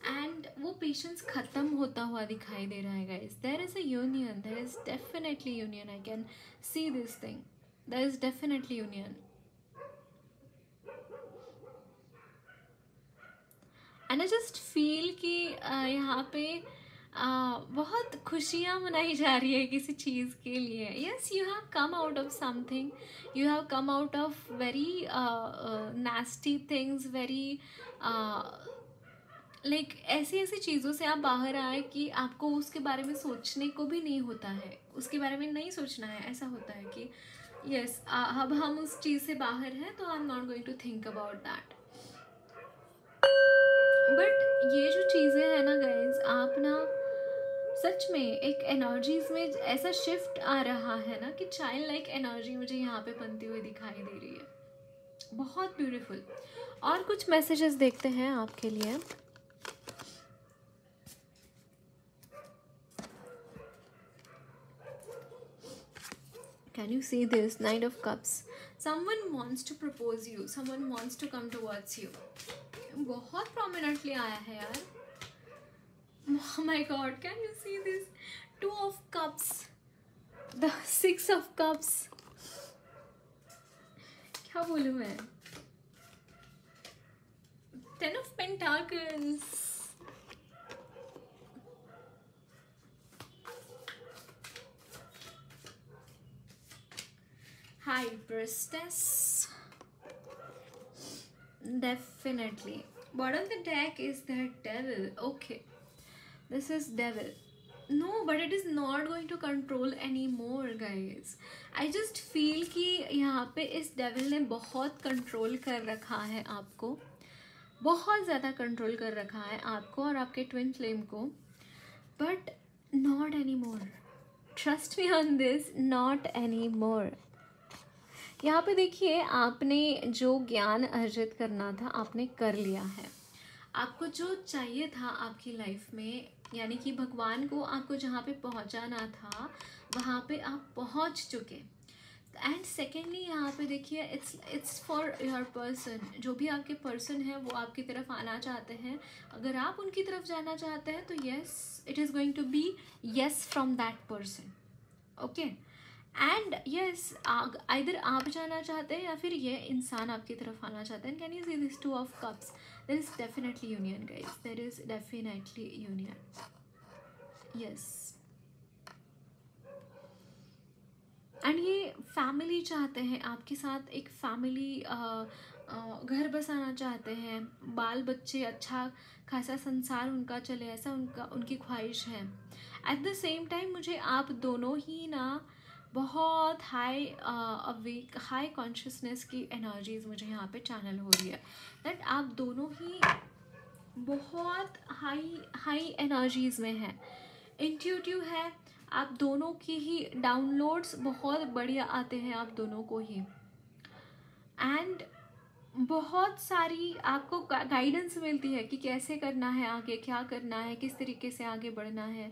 एंड वो पेशेंस ख़त्म होता हुआ दिखाई दे रहा है guys. There is a union, there is definitely union. I can see this thing, there is definitely union. And I just feel कि यहाँ पे बहुत खुशियाँ मनाई जा रही है किसी चीज़ के लिए। Yes, you have come out of something, you have come out of very nasty things, very like ऐसी ऐसी चीज़ों से आप बाहर आए कि आपको उसके बारे में सोचने को भी नहीं होता है, उसके बारे में नहीं सोचना है। ऐसा होता है कि यस, अब हम उस चीज़ से बाहर हैं तो I am not going to think about that. But ये जो चीज़ें हैं ना गाइज, आप ना सच में एक एनर्जीज में ऐसा शिफ्ट आ रहा है ना कि चाइल्ड लाइक एनर्जी मुझे यहाँ पे बनती हुई दिखाई दे रही है। बहुत ब्यूटीफुल। और कुछ मैसेजेस देखते हैं आपके लिए। Can you see this? Knight of Cups. Someone wants to propose you. Someone wants to come towards you. बहुत prominently आया है यार। Oh my God! Can you see this? 2 of Cups. The 6 of Cups. क्या बोलूँ मैं? 10 of Pentacles. High Priestess. Definitely. Bottom of the deck is the Devil. Okay. This is Devil. No, but it is not going to control anymore, guys. I just feel कि यहाँ पे इस Devil ने बहुत control कर रखा है आपको, बहुत ज़्यादा कंट्रोल कर रखा है आपको और आपके ट्विन फ्लेम को। But not anymore. Trust me on this, not anymore. यहाँ पे देखिए, आपने जो ज्ञान अर्जित करना था आपने कर लिया है। आपको जो चाहिए था आपकी लाइफ में, यानी कि भगवान को आपको जहाँ पे पहुँचाना था वहाँ पे आप पहुँच चुके। एंड सेकेंडली यहाँ पे देखिए, इट्स फॉर योर पर्सन। जो भी आपके पर्सन है वो आपकी तरफ आना चाहते हैं। अगर आप उनकी तरफ जाना चाहते हैं तो yes, it is going to be yes from that person. Okay, and yes, either आप जाना चाहते हैं या फिर ये इंसान आपकी तरफ आना चाहते हैं। Can you see this 2 of Cups? There is definitely union guys, there is definitely union. Yes, and ये फैमिली चाहते हैं आपके साथ, एक फैमिली घर बसाना चाहते हैं, बाल बच्चे, अच्छा खासा संसार उनका चले, ऐसा उनकी ख्वाहिश है। एट द सेम टाइम मुझे आप दोनों ही ना बहुत हाई अवेक, हाई कॉन्शियसनेस की एनर्जीज मुझे यहाँ पे चैनल हो रही है। दैट आप दोनों ही बहुत हाई एनर्जीज में हैं, इंट्यूटिव है। आप दोनों की ही डाउनलोड्स बहुत बढ़िया आते हैं आप दोनों को ही। एंड बहुत सारी आपको गाइडेंस मिलती है कि कैसे करना है, आगे क्या करना है, किस तरीके से आगे बढ़ना है।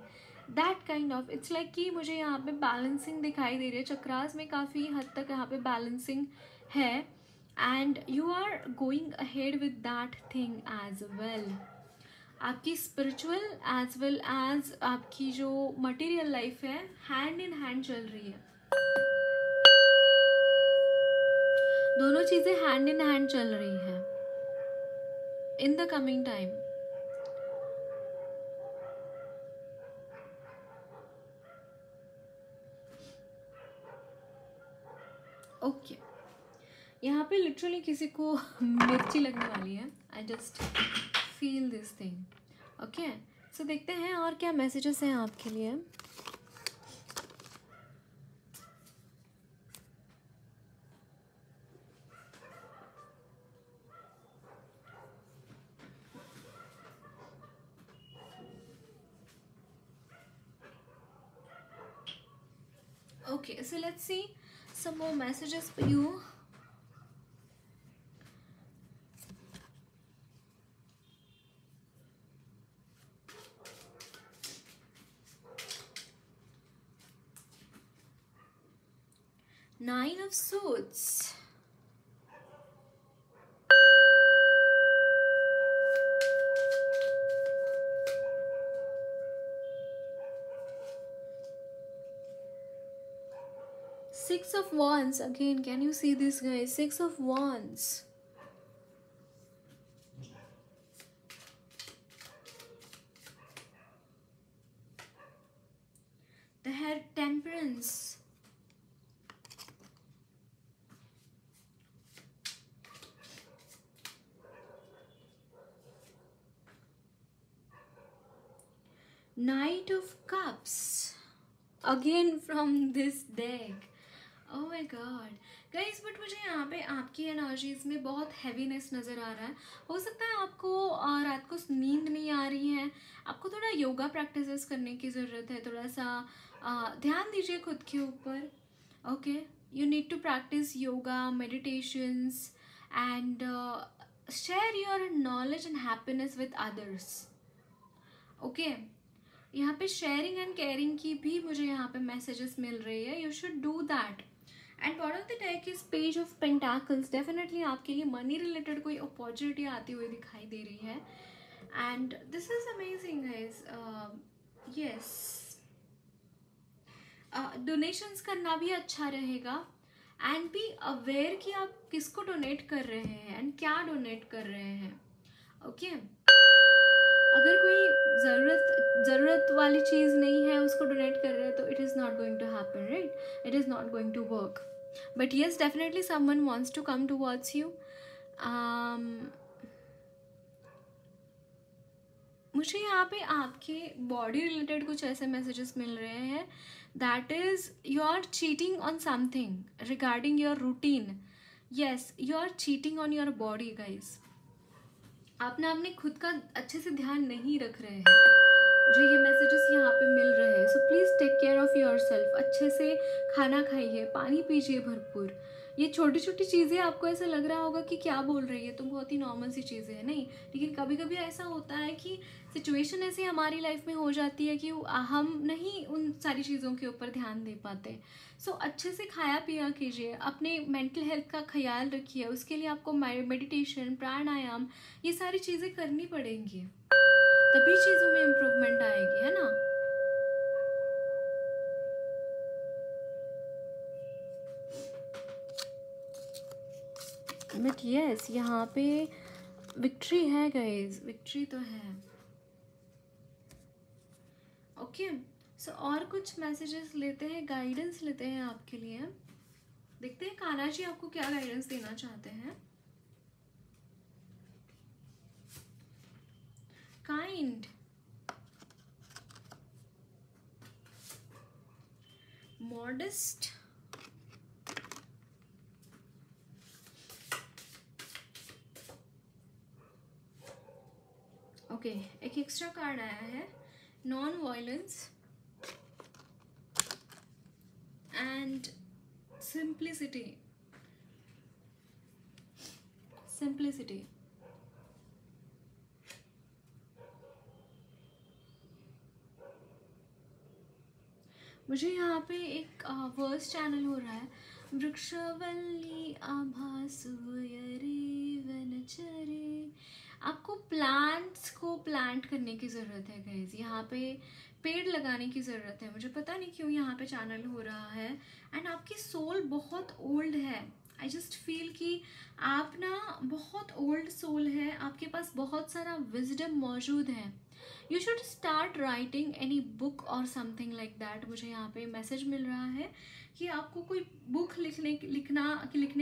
That kind of, it's like कि मुझे यहाँ पे बैलेंसिंग दिखाई दे रही है। चक्रास में काफ़ी हद तक यहाँ पे बैलेंसिंग है and you are going ahead with that thing as well. आपकी स्पिरिचुअल एज वेल एज आपकी जो मटेरियल लाइफ है हैंड इन हैंड चल रही है। दोनों चीज़ें हैंड इन हैंड चल रही हैं in the coming time. Okay, यहाँ पे लिटरली किसी को मिर्ची लगने वाली है. I just feel this thing. Okay, so देखते हैं और क्या मैसेजेस हैं आपके लिए. Okay, so let's see some more messages for you. Nine of Swords. Six of Wands. Again, can you see this, guys? Six of Wands. The Temperance. Knight of Cups. Again from this deck. Oh my God. Guys, but मुझे यहाँ पे आपकी energies में बहुत heaviness नज़र आ रहा है. हो सकता है आपको रात को नींद नहीं आ रही है. आपको थोड़ा योगा प्रैक्टिसेस करने की ज़रूरत है. थोड़ा सा ध्यान दीजिए खुद के ऊपर. Okay, you need to practice yoga, meditations and share your knowledge and happiness with others. Okay, यहाँ पे शेयरिंग एंड केयरिंग की भी मुझे यहाँ पे मैसेजेस मिल रही है. You should do that. And bottom of the deck is page of pentacles. Definitely आपके लिए मनी रिलेटेड कोई अपॉर्चुनिटी आती हुई दिखाई दे रही है. And this is amazing guys. Yes, donations करना भी अच्छा रहेगा. एंड बी अवेयर कि आप किसको डोनेट कर रहे हैं एंड क्या डोनेट कर रहे हैं. ओके, अगर कोई ज़रूरत वाली चीज़ नहीं है उसको डोनेट कर रहे हैं तो it is not going to happen, right? It is not going to work. But yes, definitely someone wants to come towards you. मुझे यहाँ पे आपके बॉडी रिलेटेड कुछ ऐसे मैसेजेस मिल रहे हैं. That is you are cheating on something regarding your routine. Yes, you are cheating on your body guys. आप ना अपने खुद का अच्छे से ध्यान नहीं रख रहे हैं. मुझे ये मैसेजेस यहाँ पे मिल रहे हैं. So please take care of yourself. अच्छे से खाना खाइए, पानी पीजिए भरपूर. ये छोटी छोटी चीज़ें आपको ऐसा लग रहा होगा कि क्या बोल रही है, तो बहुत ही नॉर्मल सी चीज़ें हैं. नहीं, लेकिन कभी कभी ऐसा होता है कि सिचुएशन ऐसी हमारी लाइफ में हो जाती है कि हम नहीं उन सारी चीज़ों के ऊपर ध्यान दे पाते. सो अच्छे से खाया पिया कीजिए, अपने मेंटल हेल्थ का ख्याल रखिए. उसके लिए आपको मेडिटेशन, प्राणायाम, ये सारी चीज़ें करनी पड़ेंगी, तभी चीज़ों में इम्प्रूवमेंट आएगी, है ना? बट यस, यहाँ पे विक्ट्री है गाइज, विक्ट्री तो है. ओके, सो और कुछ मैसेजेस लेते हैं, गाइडेंस लेते हैं आपके लिए. देखते हैं कान्हा जी आपको क्या गाइडेंस देना चाहते हैं. काइंड, मॉडेस्ट, ओके, एक एक्स्ट्रा कार्ड आया है, non violence and simplicity. Simplicity. मुझे यहाँ पे एक वर्स चैनल हो रहा है. वृक्षवल्ली आभासुयरे वनचरे. आपको प्लांट्स को प्लांट करने की ज़रूरत है गाइज. यहाँ पे पेड़ लगाने की ज़रूरत है. मुझे पता नहीं क्यों यहाँ पे चैनल हो रहा है. एंड आपकी सोल बहुत ओल्ड है. आई जस्ट फील कि आप ना बहुत ओल्ड सोल है. आपके पास बहुत सारा विजडम मौजूद है. You should start writing any book और समथिंग लाइक दैट। मुझे यहाँ पे मैसेज मिल रहा है कि आपको कोई बुक लिखने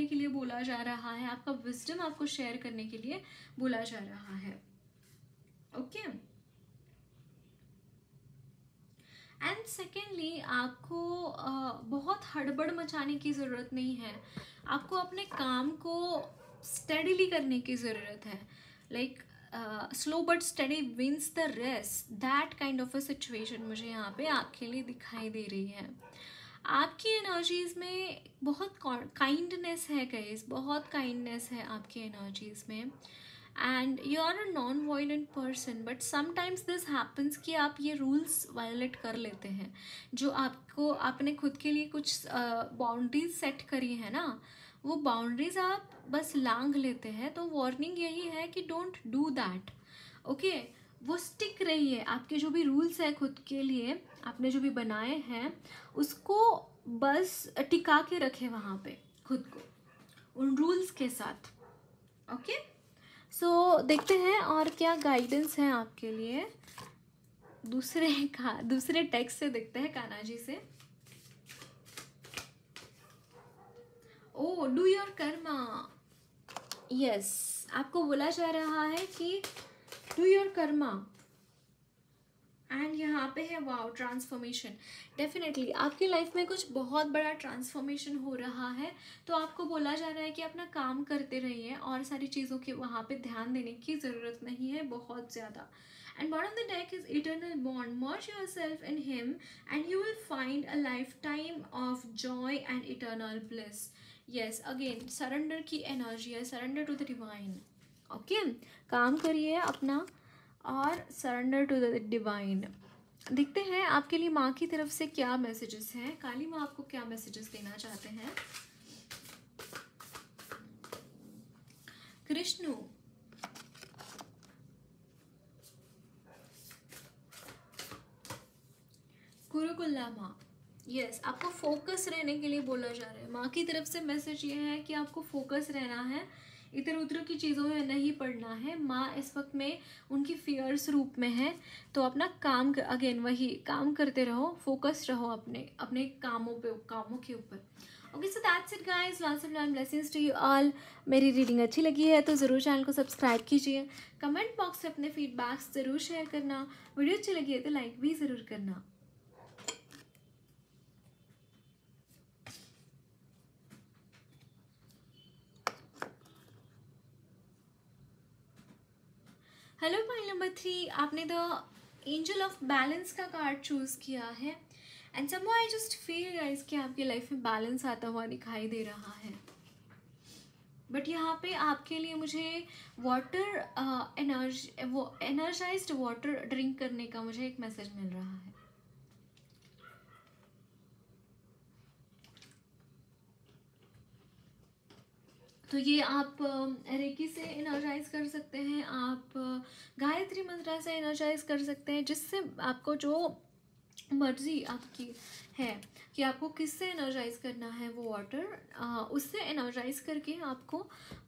के लिए बोला जा रहा है, आपका विजडम आपको शेयर करने के लिए बोला जा रहा है। ओके, एंड सेकेंडली आपको बहुत हड़बड़ मचाने की ज़रूरत नहीं है, आपको अपने काम को स्टडीली करने की ज़रूरत है। Like slow but steady wins the race, that kind of a situation मुझे यहाँ पे आपके लिए दिखाई दे रही है। आपकी एनर्जीज में बहुत काइंडनेस है गाइस, बहुत काइंडनेस है आपकी एनर्जीज में। And you are a non violent person, but sometimes this happens कि आप ये रूल्स वायलेट कर लेते हैं, जो आपने खुद के लिए कुछ बाउंड्रीज सेट करी है ना, वो बाउंड्रीज आप बस लांघ लेते हैं। तो वार्निंग यही है कि डोंट डू दैट। ओके, वो स्टिक रही है, आपके जो भी रूल्स है खुद के लिए आपने जो भी बनाए हैं उसको बस टिका के रखे वहाँ पे खुद को उन रूल्स के साथ। ओके, सो देखते हैं और क्या गाइडेंस है आपके लिए दूसरे टेक्स्ट से। देखते हैं कान्हा जी से। ओ, डू योर कर्मा। यस, आपको बोला जा रहा है कि डू योर कर्मा। एंड यहाँ पे है वाओ, ट्रांसफॉर्मेशन। डेफिनेटली आपकी लाइफ में कुछ बहुत बड़ा ट्रांसफॉर्मेशन हो रहा है, तो आपको बोला जा रहा है कि अपना काम करते रहिए और सारी चीज़ों के वहाँ पे ध्यान देने की ज़रूरत नहीं है बहुत ज़्यादा। And bottom of the deck is eternal bond. Merge yourself in him and you will find a lifetime of joy and eternal bliss. Yes, again surrender की एनर्जी है, surrender to the divine. Okay, काम करिए अपना और surrender to the divine. देखते हैं आपके लिए माँ की तरफ से क्या मैसेजेस हैं, काली माँ आपको क्या मैसेजेस देना चाहते हैं। कृष्णु, कुरुकुल्ला माँ। यस, आपको फोकस रहने के लिए बोला जा रहा है। माँ की तरफ से मैसेज ये है कि आपको फोकस रहना है, इधर उधर की चीज़ों में नहीं पड़ना है। माँ इस वक्त में उनकी फियर्स रूप में है, तो अपना काम अगेन वही काम करते रहो, फोकस रहो अपने कामों के ऊपर। Okay, so that's it guys, lots of love and blessings to you all. मेरी रीडिंग अच्छी लगी है तो ज़रूर चैनल को सब्सक्राइब कीजिए, कमेंट बॉक्स से अपने फीडबैक्स ज़रूर शेयर करना, वीडियो अच्छी लगी है तो लाइक भी ज़रूर करना। हेलो पाइल नंबर 3, आपने द एंजल ऑफ बैलेंस का कार्ड चूज किया है। And somehow I just feel guys कि आपकी लाइफ में बैलेंस आता हुआ दिखाई दे रहा है। बट यहाँ पे आपके लिए मुझे वाटर एनर्जाइज्ड वाटर ड्रिंक करने का मुझे एक मैसेज मिल रहा है। तो ये आप रेकी से एनर्जाइज कर सकते हैं, आप गायत्री मंत्र से एनर्जाइज कर सकते हैं, जिससे आपको जो मर्जी आपकी है कि आपको किससे एनर्जाइज करना है वो वाटर, उससे एनर्जाइज करके आपको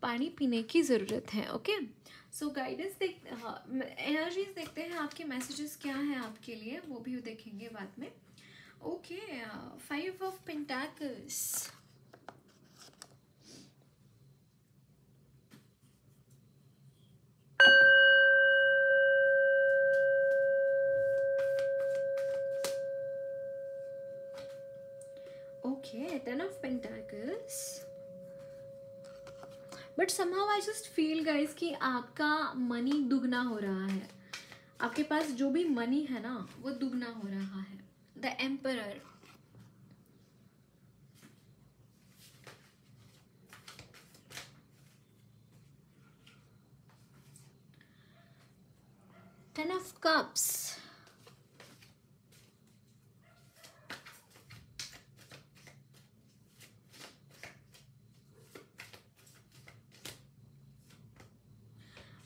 पानी पीने की ज़रूरत है। ओके, सो गाइडेंस एनर्जीज देखते हैं, आपके मैसेजेस क्या हैं आपके लिए वो भी देखेंगे बाद में। Okay, 5 of pentacles. Okay, 10 of Pentacles. But somehow I just feel guys कि आपका मनी दुगना हो रहा है, आपके पास जो भी मनी है ना वो दुगना हो रहा है। The emperor, Ten of Cups,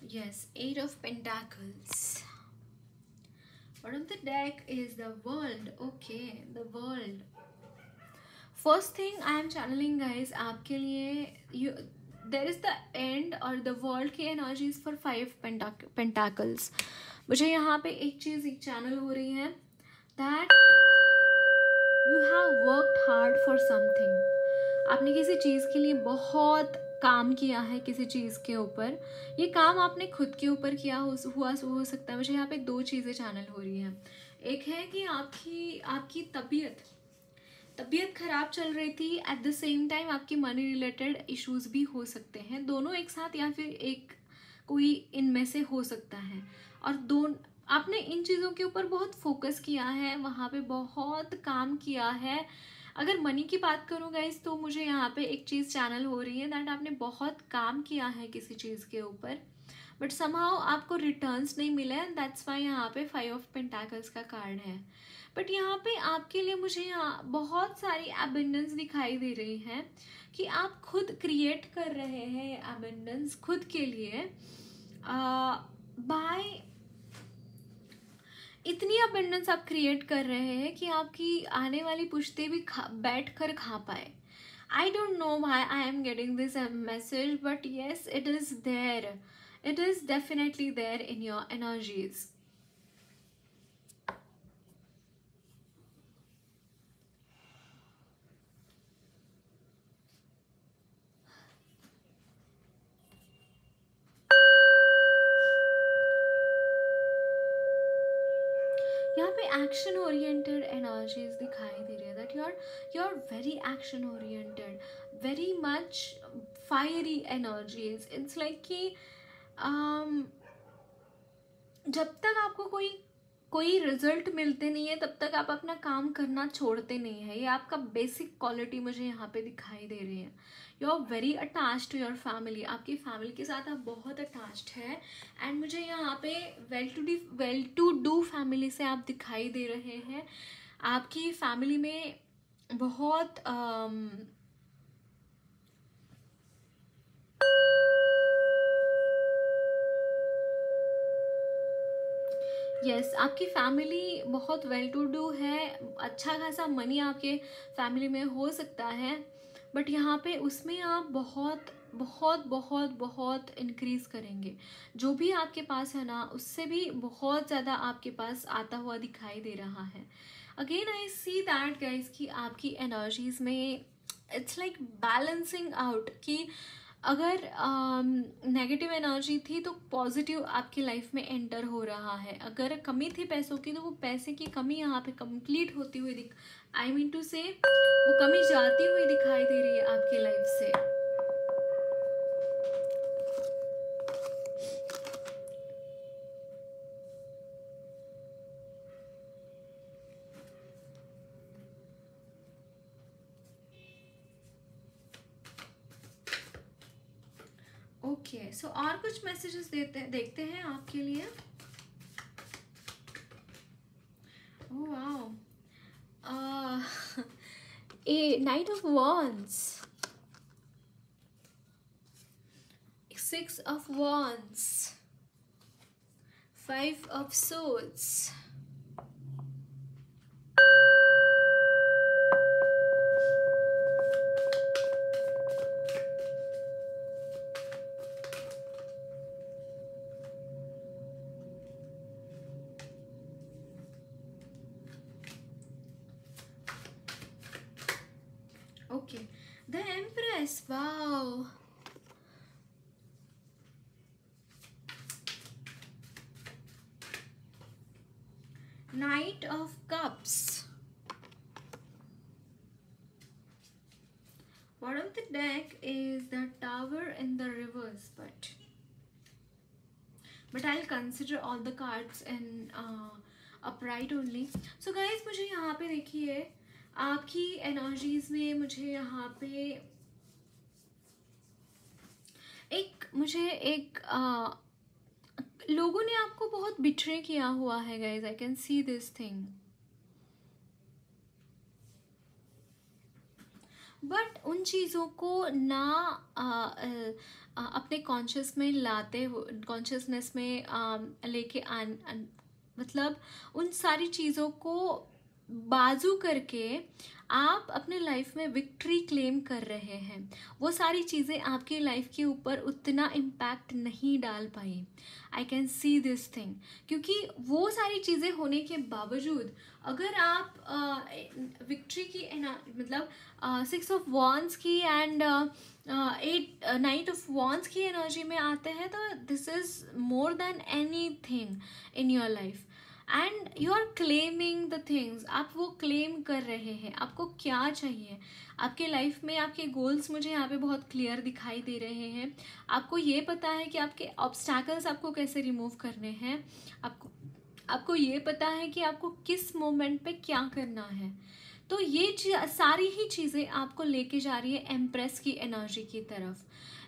yes, 8 of Pentacles. Bottom of the deck is the World. Okay, the World. First thing I am channeling guys आपके लिए, there is the end or the World की energies for 5 Pentacles. मुझे यहाँ पे एक चीज़ एक channel हो रही है that you have worked hard for something. आपने किसी चीज़ के लिए बहुत काम किया है, किसी चीज़ के ऊपर। ये काम आपने खुद के ऊपर किया हो सकता है। मुझे यहाँ पे दो चीज़ें चैनल हो रही हैं। एक है कि आपकी आपकी तबीयत खराब चल रही थी, एट द सेम टाइम आपकी मनी रिलेटेड इश्यूज भी हो सकते हैं, दोनों एक साथ या फिर एक कोई इनमें से हो सकता है। और आपने इन चीज़ों के ऊपर बहुत फोकस किया है, वहाँ पे बहुत काम किया है। अगर मनी की बात करूँ गाइस, तो मुझे यहाँ पे एक चीज़ चैनल हो रही है दैट आपने बहुत काम किया है किसी चीज़ के ऊपर, बट समहाउ आपको रिटर्न्स नहीं मिले, एंड दैट्स वाई यहाँ पे 5 ऑफ पेंटाकल्स का कार्ड है। बट यहाँ पे आपके लिए मुझे यहाँ बहुत सारी अबेंडेंस दिखाई दे रही है कि आप खुद क्रिएट कर रहे हैं अबेंडेंस खुद के लिए। बाय इतनी अबेंडेंस आप क्रिएट कर रहे हैं कि आपकी आने वाली पुश्ते भी बैठ कर खा पाए। I don't know why I am getting this message, but yes, it is there. It is definitely there in your energies. यहाँ पे एक्शन ओरिएंटेड एनर्जीज दिखाई दे रही है that you are very action oriented, very much fiery energies. It's like कि जब तक आपको कोई रिजल्ट मिलते नहीं है तब तक आप अपना काम करना छोड़ते नहीं है। ये आपका बेसिक क्वालिटी मुझे यहाँ पे दिखाई दे रही है। You are very attached to your family, आपकी फैमिली के साथ आप बहुत अटैच्ड है। एंड मुझे यहाँ पे वेल टू डू फैमिली से आप दिखाई दे रहे हैं। आपकी फैमिली में बहुत यस आपकी फैमिली बहुत वेल टू डू है, अच्छा खासा मनी आपके फैमिली में हो सकता है, बट यहाँ पे उसमें आप बहुत बहुत बहुत बहुत इंक्रीज करेंगे। जो भी आपके पास है ना, उससे भी बहुत ज़्यादा आपके पास आता हुआ दिखाई दे रहा है। Again I see that guys कि आपकी एनर्जीज में इट्स लाइक बैलेंसिंग आउट कि अगर नेगेटिव एनर्जी थी तो पॉजिटिव आपकी लाइफ में एंटर हो रहा है। अगर कमी थी पैसों की तो वो पैसे की कमी यहाँ पे कंप्लीट होती हुई आई मीन टू से वो कमी जाती हुई दिखाई दे रही है आपकी लाइफ से। ओके सो और कुछ मैसेजेस देखते हैं आपके लिए। Oh wow, a Knight of Wands, 6 of Wands, 5 of Swords, okay, the Empress, wow, Knight of Cups, bottom of the deck is the Tower in the reverse, but I'll consider all the cards in upright only. So guys, मुझे यहाँ पे देखिए आपकी energies में मुझे यहाँ पे एक लोगों ने आपको बहुत बिट्रे किया हुआ है guys, I can see this thing, but उन चीज़ों को ना अपने कॉन्शियसनेस में लेके मतलब उन सारी चीज़ों को बाजू करके आप अपने लाइफ में विक्ट्री क्लेम कर रहे हैं। वो सारी चीज़ें आपकी लाइफ के ऊपर उतना इम्पैक्ट नहीं डाल पाई। I can see this thing, क्योंकि वो सारी चीज़ें होने के बावजूद अगर आप विक्ट्री की मतलब 6 ऑफ वॉन्ड्स की एंड 8 ऑफ वॉन्ड्स की एनर्जी में आते हैं, तो this is more than anything in your life and you are claiming the things. आप वो क्लेम कर रहे हैं। आपको क्या चाहिए आपके लाइफ में? आपके गोल्स मुझे यहाँ पे बहुत क्लियर दिखाई दे रहे हैं। आपको ये पता है कि आपके ऑब्स्टैकल्स आपको कैसे रिमूव करने हैं। आपको ये पता है कि आपको किस मोमेंट पे क्या करना है। तो ये सारी ही चीज़ें आपको लेके जा रही है एम्प्रेस की एनर्जी की तरफ।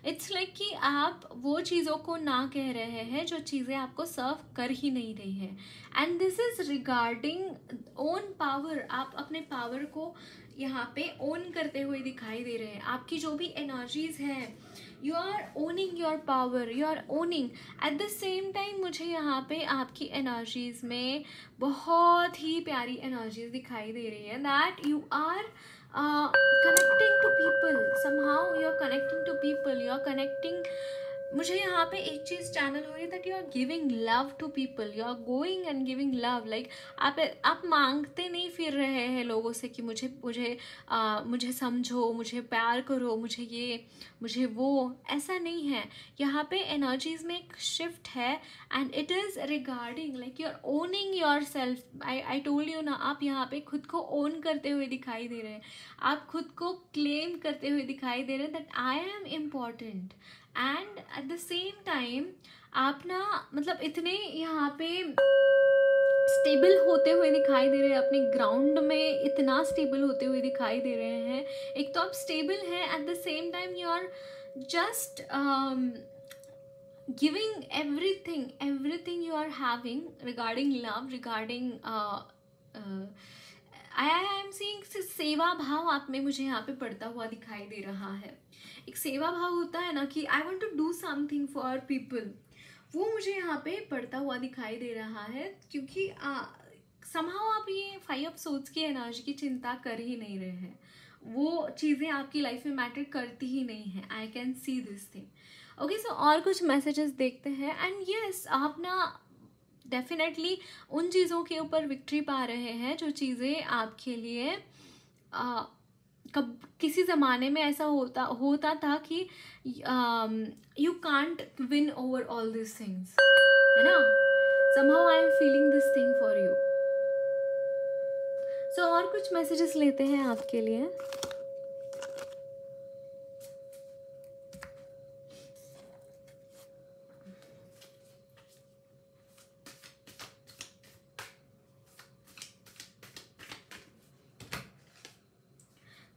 इट्स लाइक कि आप वो चीज़ों को ना कह रहे हैं जो चीज़ें आपको सर्व कर ही नहीं रही है। And this is regarding own power. आप अपने पावर को यहाँ पे ओन करते हुए दिखाई दे रहे हैं। आपकी जो भी एनर्जीज हैं, you are owning your power, you are owning. At the same time मुझे यहाँ पे आपकी एनर्जीज में बहुत ही प्यारी एनर्जीज दिखाई दे रही है that you are connecting to people, somehow you're connecting to people, you're connecting। मुझे यहाँ पे एक चीज़ चैनल हो रही है that you are giving love to people, you are going and giving love. Like आप मांगते नहीं फिर रहे हैं लोगों से कि मुझे समझो, मुझे प्यार करो, मुझे वो, ऐसा नहीं है। यहाँ पे एनर्जीज में एक शिफ्ट है and it is regarding like you are owning yourself. I told you ना, आप यहाँ पे खुद को ओन करते हुए दिखाई दे रहे हैं। आप खुद को क्लेम करते हुए दिखाई दे रहे हैं that I am important. And eight the same time आप ना मतलब इतने यहाँ पे स्टेबल होते हुए दिखाई दे रहे हैं, अपने ग्राउंड में इतना स्टेबल होते हुए दिखाई दे रहे हैं। एक तो आप स्टेबल हैं, at the same time you are just giving everything you are having regarding love, regarding I am seeing सेवा भाव आप में मुझे यहाँ पे पड़ता हुआ दिखाई दे रहा है। एक सेवा भाव होता है ना कि I want to do something for people, वो मुझे यहाँ पे पड़ता हुआ दिखाई दे रहा है। क्योंकि somehow आप ये 5 ऑफ सोर्ड्स की एनर्जी की चिंता कर ही नहीं रहे हैं। वो चीज़ें आपकी लाइफ में मैटर करती ही नहीं है। I can see this thing. Okay, so और कुछ मैसेजेस देखते हैं। एंड यस, आप ना डेफिनेटली उन चीज़ों के ऊपर विक्ट्री पा रहे हैं जो चीज़ें आपके लिए कब किसी ज़माने में ऐसा होता था कि you can't win over all this things, है ना। somehow I am feeling this thing for you. So और कुछ मैसेजेस लेते हैं आपके लिए।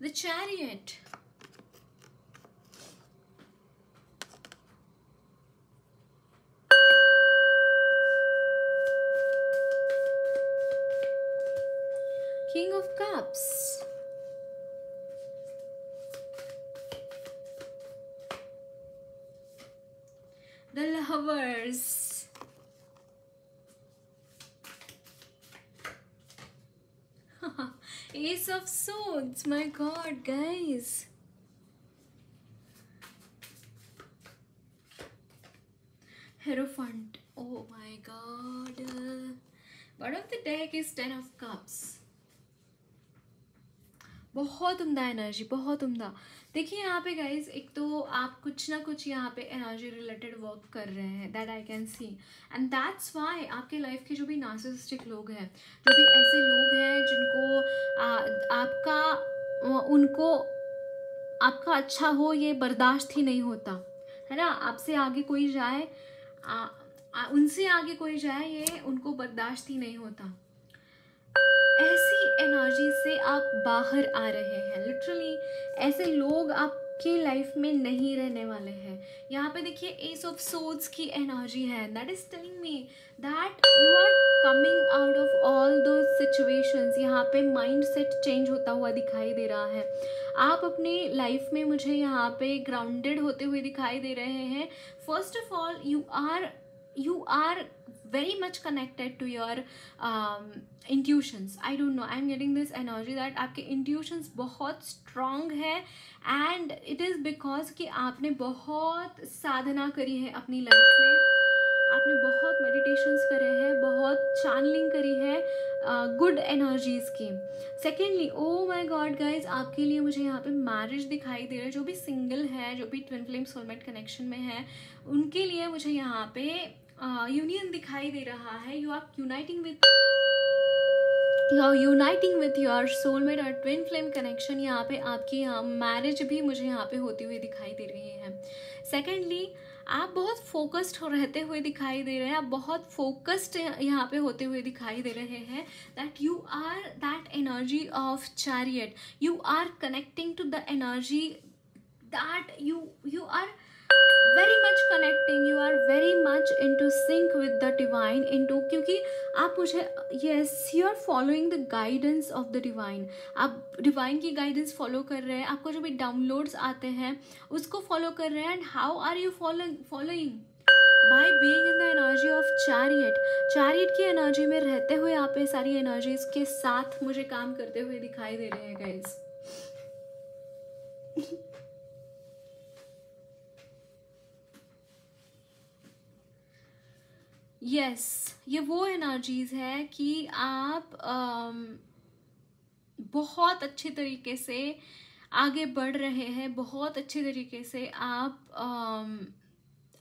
The Chariot, King of Cups, the Lovers, Ace of Swords, my god guys, Hierophant, oh my god, bottom of the deck is 10 of Cups। बहुत उम्दा energy, बहुत उम्दा। देखिए यहाँ पे गाइज, एक तो आप कुछ ना कुछ यहाँ पे एनर्जी रिलेटेड वर्क कर रहे हैं, that I can C. And that's Y आपके लाइफ के जो भी नार्सिसिस्टिक लोग हैं, जो भी ऐसे लोग हैं जिनको आपका अच्छा हो ये बर्दाश्त ही नहीं होता, है ना। आपसे आगे कोई जाए, उनसे आगे कोई जाए, ये उनको बर्दाश्त ही नहीं होता। ऐसी एनर्जी से आप बाहर आ रहे हैं। लिटरली ऐसे लोग आपकी लाइफ में नहीं रहने वाले हैं। यहाँ पे देखिए एस ऑफ सोर्ड्स की एनर्जी है, that is telling me that you are coming out of all those situations. यहाँ पे माइंड सेट चेंज होता हुआ दिखाई दे रहा है। आप अपनी लाइफ में मुझे यहाँ पे ग्राउंडेड होते हुए दिखाई दे रहे हैं। First of all you are very much connected to your intuitions. I don't know, I'm getting this energy that आपके intuitions बहुत strong है, and it is because कि आपने बहुत साधना करी है अपनी लाइफ में, आपने बहुत मेडिटेशंस करे हैं, बहुत चैनलिंग करी है गुड एनर्जीज की. सेकेंडली, ओ माई गॉड गाइज, आपके लिए मुझे यहाँ पे मैरिज दिखाई दे रहा है. जो भी सिंगल है, जो भी ट्विन फ्लेम सोलमेट कनेक्शन में है, उनके लिए मुझे यहाँ पे यूनियन दिखाई दे रहा है. You are uniting with your soulmate और ट्विन फ्लेम कनेक्शन. यहाँ पे आपकी यहाँ मैरिज भी मुझे यहाँ पे होती हुई दिखाई दे रही है. सेकेंडली, आप बहुत फोकस्ड रहते हुए दिखाई दे रहे हैं, आप बहुत फोकस्ड यहाँ पे होते हुए दिखाई दे रहे हैं. That you are that energy of chariot. You are connecting to the energy that you are very much connecting, you are very much into sync with the divine, into क्योंकि आप मुझे yes, you are following the guidance of the divine. आप divine की guidance follow कर रहे हैं, आपको जो भी downloads आते हैं उसको follow कर रहे हैं. and how are you following? by being in the energy of chariot की एनर्जी में रहते हुए आप ये सारी एनर्जीज के साथ मुझे काम करते हुए दिखाई दे रहे हैं गाइज. यस, ये वो एनर्जीज है कि आप बहुत अच्छे तरीके से आगे बढ़ रहे हैं, बहुत अच्छे तरीके से आप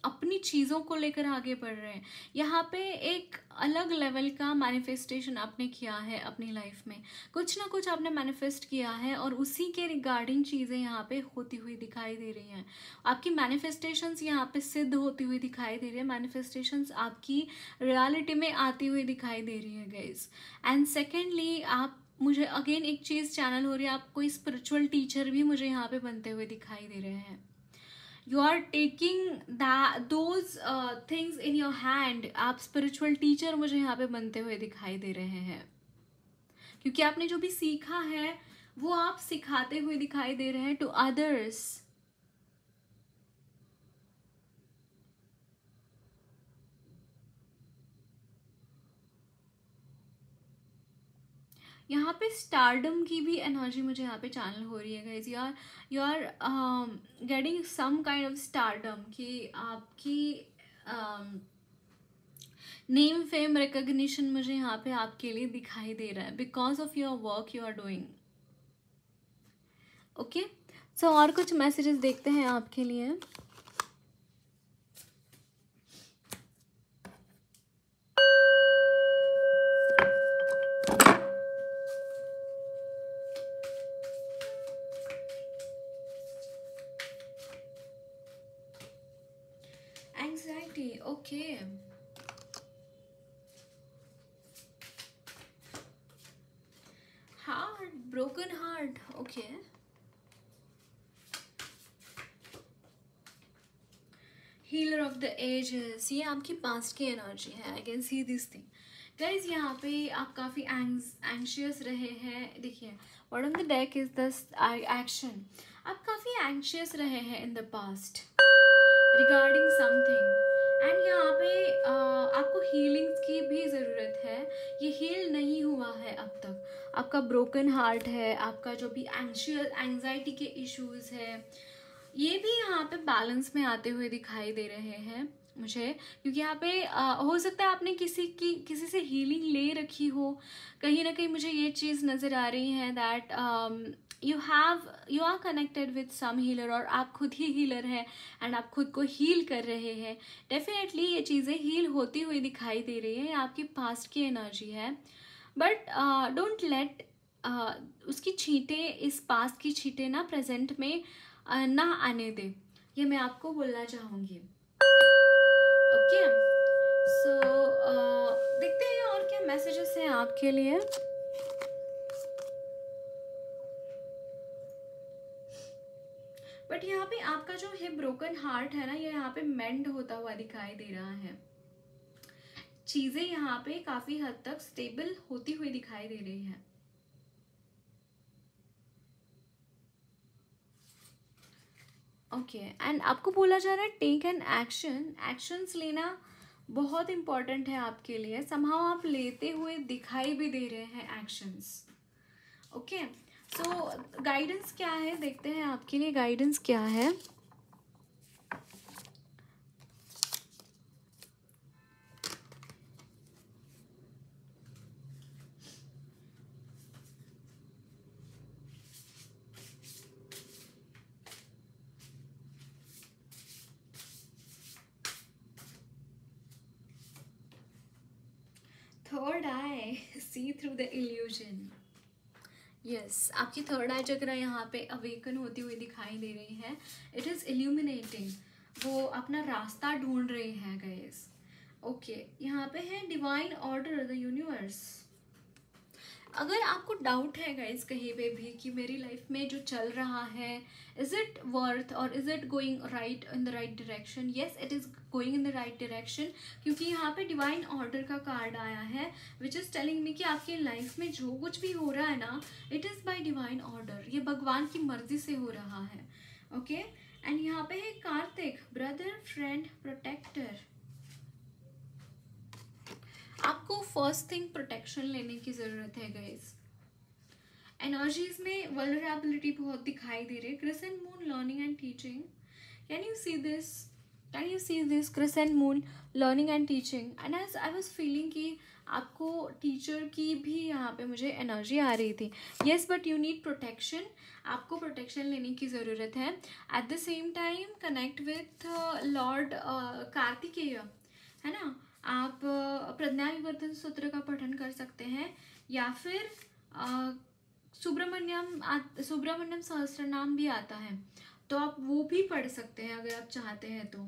अपनी चीज़ों को लेकर आगे बढ़ रहे हैं. यहाँ पे एक अलग लेवल का मैनिफेस्टेशन आपने किया है अपनी लाइफ में. कुछ ना कुछ आपने मैनिफेस्ट किया है और उसी के रिगार्डिंग चीज़ें यहाँ पे होती हुई दिखाई दे रही हैं. आपकी मैनिफेस्टेशंस यहाँ पे सिद्ध होती हुई दिखाई दे रही है. मैनिफेस्टेशंस आपकी रियलिटी में आती हुई दिखाई दे रही है गाइज. एंड सेकेंडली, आप मुझे अगेन एक चीज़ चैनल हो रही है, आप कोई स्पिरिचुअल टीचर भी मुझे यहाँ पे बनते हुए दिखाई दे रहे हैं. You are taking those things in your hand. आप स्पिरिचुअल टीचर मुझे यहाँ पे बनते हुए दिखाई दे रहे हैं, क्योंकि आपने जो भी सीखा है वो आप सिखाते हुए दिखाई दे रहे हैं टू अदर्स. यहाँ पे स्टारडम की भी एनर्जी मुझे यहाँ पे चैनल हो रही है guys. You are getting some kind of stardom कि आपकी नेम फेम रिकॉग्निशन मुझे यहाँ पे आपके लिए दिखाई दे रहा है because of your work you are doing. Okay, so और कुछ मैसेजेस देखते हैं आपके लिए. Anxiety, okay. Heart, broken heart, okay. Healer of the ages, ये आपकी पास्ट की एनर्जी है. I can see this thing guys. यहाँ पे आप काफ़ी एंशियस रहे हैं. देखिए, bottom of the deck is the action. आप काफ़ी एंशियस रहे हैं in the past regarding something, and यहाँ पे आपको हीलिंग्स की भी ज़रूरत है. ये हील नहीं हुआ है अब तक. आपका ब्रोकन हार्ट है, आपका जो भी एंग्जाइटी के इश्यूज है, ये भी यहाँ पे बैलेंस में आते हुए दिखाई दे रहे हैं मुझे. क्योंकि यहाँ पे हो सकता है आपने किसी से हीलिंग ले रखी हो. कहीं ना कहीं मुझे ये चीज़ नज़र आ रही है that you are connected with some healer, और आप खुद ही हीलर हैं एंड आप खुद को हील कर रहे हैं. डेफिनेटली ये चीज़ें हील होती हुई दिखाई दे रही है. आपकी पास्ट की एनर्जी है, बट डोंट लेट उसकी छींटे, इस पास्ट की छींटे ना प्रेजेंट में ना आने दे. ये मैं आपको बोलना चाहूँगी. ओके, सो देखते हैं और क्या मैसेजेस हैं आपके लिए. बट यहाँ पे आपका जो है ब्रोकन हार्ट है ना, ये यहाँ पे मेंड होता हुआ दिखाई दे रहा है. चीजें यहाँ पे काफी हद तक स्टेबल होती हुई दिखाई दे रही है. ओके, एंड आपको बोला जा रहा है टेक एन एक्शन. एक्शंस लेना बहुत इम्पॉर्टेंट है आपके लिए। समहाउ आप लेते हुए दिखाई भी दे रहे हैं एक्शंस। ओके, सो गाइडेंस क्या है, देखते हैं आपके लिए गाइडेंस क्या है। Third eye, see through the illusion. Yes, आपकी थर्ड आई चक्र यहाँ पे अवेकन होती हुई दिखाई दे रही है। इट इज़ इल्यूमिनेटिंग, वो अपना रास्ता ढूंढ रही है गाइस। ओके, यहाँ पे है डिवाइन ऑर्डर, द यूनिवर्स। अगर आपको डाउट है गाइज कहीं पे भी कि मेरी लाइफ में जो चल रहा है, इज इट वर्थ और is it going right in the right direction, yes it is going in the right direction, क्योंकि यहाँ पे डिवाइन ऑर्डर का कार्ड आया है विच इज़ टेलिंग मी कि आपकी लाइफ में जो कुछ भी हो रहा है ना, it is by divine order, ये भगवान की मर्जी से हो रहा है। ओके, एंड यहाँ पे है कार्तिक, ब्रदर, फ्रेंड, प्रोटेक्टर। आपको फर्स्ट थिंग प्रोटेक्शन लेने की ज़रूरत है गाइस। एनर्जीज में वल्नरेबिलिटी बहुत दिखाई दे रही है। Crescent moon, learning and teaching. Can you see this, can you see this crescent moon, learning and teaching. And as I was feeling कि आपको टीचर की भी यहाँ पे मुझे एनर्जी आ रही थी। Yes, but you need protection, आपको प्रोटेक्शन लेने की ज़रूरत है। Eight the same time connect with Lord Kartikeya, है ना। आप प्रज्ञा विवर्धन सूत्र का पठन कर सकते हैं, या फिर सुब्रमण्यम सहस्त्र नाम भी आता है, तो आप वो भी पढ़ सकते हैं अगर आप चाहते हैं तो।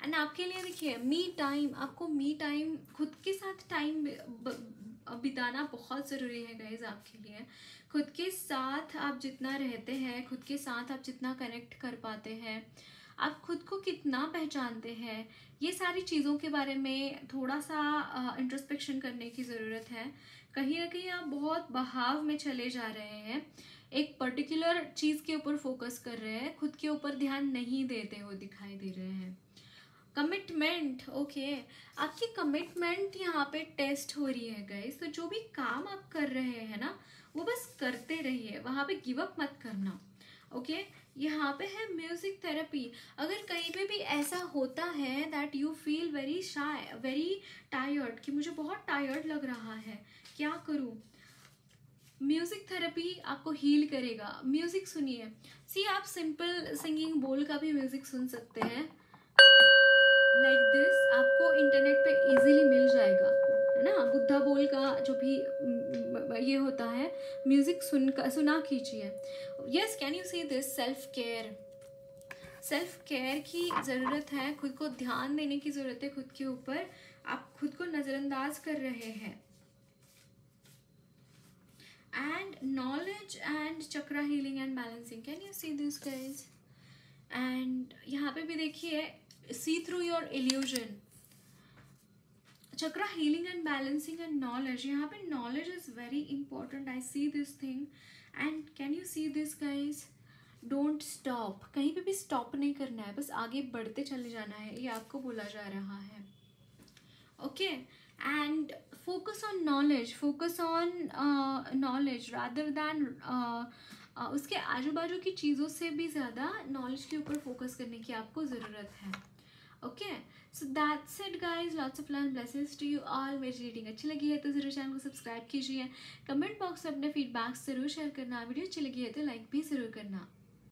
एंड आपके लिए देखिए मी टाइम, आपको मी टाइम, खुद के साथ टाइम बिताना बहुत ज़रूरी है गाइज आपके लिए। खुद के साथ आप जितना रहते हैं, खुद के साथ आप जितना कनेक्ट कर पाते हैं, आप खुद को कितना पहचानते हैं, ये सारी चीज़ों के बारे में थोड़ा सा इंट्रोस्पेक्शन करने की ज़रूरत है। कहीं ना कहीं आप बहुत बहाव में चले जा रहे हैं, एक पर्टिकुलर चीज़ के ऊपर फोकस कर रहे हैं, खुद के ऊपर ध्यान नहीं देते हुए दिखाई दे रहे हैं। कमिटमेंट, ओके, आपकी कमिटमेंट यहाँ पे टेस्ट हो रही है गाइस। तो जो भी काम आप कर रहे हैं ना, वो बस करते रहिए, वहाँ पे गिव अप मत करना। ओके, यहाँ पे है म्यूजिक थेरेपी। अगर कहीं पे भी ऐसा होता है that you feel very shy, very tired, कि मुझे बहुत टायर्ड लग रहा है, क्या करूँ, म्यूजिक थेरेपी आपको हील करेगा। म्यूजिक सुनिए, सी आप सिंपल सिंगिंग बोल का भी म्यूजिक सुन सकते हैं, लाइक दिस, आपको इंटरनेट पे इजीली मिल जाएगा, है ना। बुद्धा बोल का जो भी ये होता है म्यूजिक सुना कीजिए। Yes, can you see this, self care, self care की ज़रूरत है, खुद को ध्यान देने की ज़रूरत है, खुद के ऊपर आप खुद को नज़रअंदाज कर रहे हैं। And knowledge and chakra healing and balancing, can you see this guys. And यहाँ पे भी देखिए, see through your illusion, chakra healing and balancing and knowledge. यहाँ पे knowledge is very important, I see this thing. And can you see this guys, don't stop, कहीं पे भी stop नहीं करना है, बस आगे बढ़ते चले जाना है, ये आपको बोला जा रहा है। okay, and focus on knowledge, focus on knowledge rather than उसके आजू बाजू की चीज़ों से भी ज़्यादा नॉलेज के ऊपर फोकस करने की आपको ज़रूरत है। Okay, so that's it guys, lots of love and blessings to you all. मेरी रीडिंग अच्छी लगी है तो ज़रूर चैनल को सब्सक्राइब कीजिए, कमेंट बॉक्स में अपने फीडबैक ज़रूर शेयर करना, वीडियो अच्छी लगी है तो लाइक भी ज़रूर करना।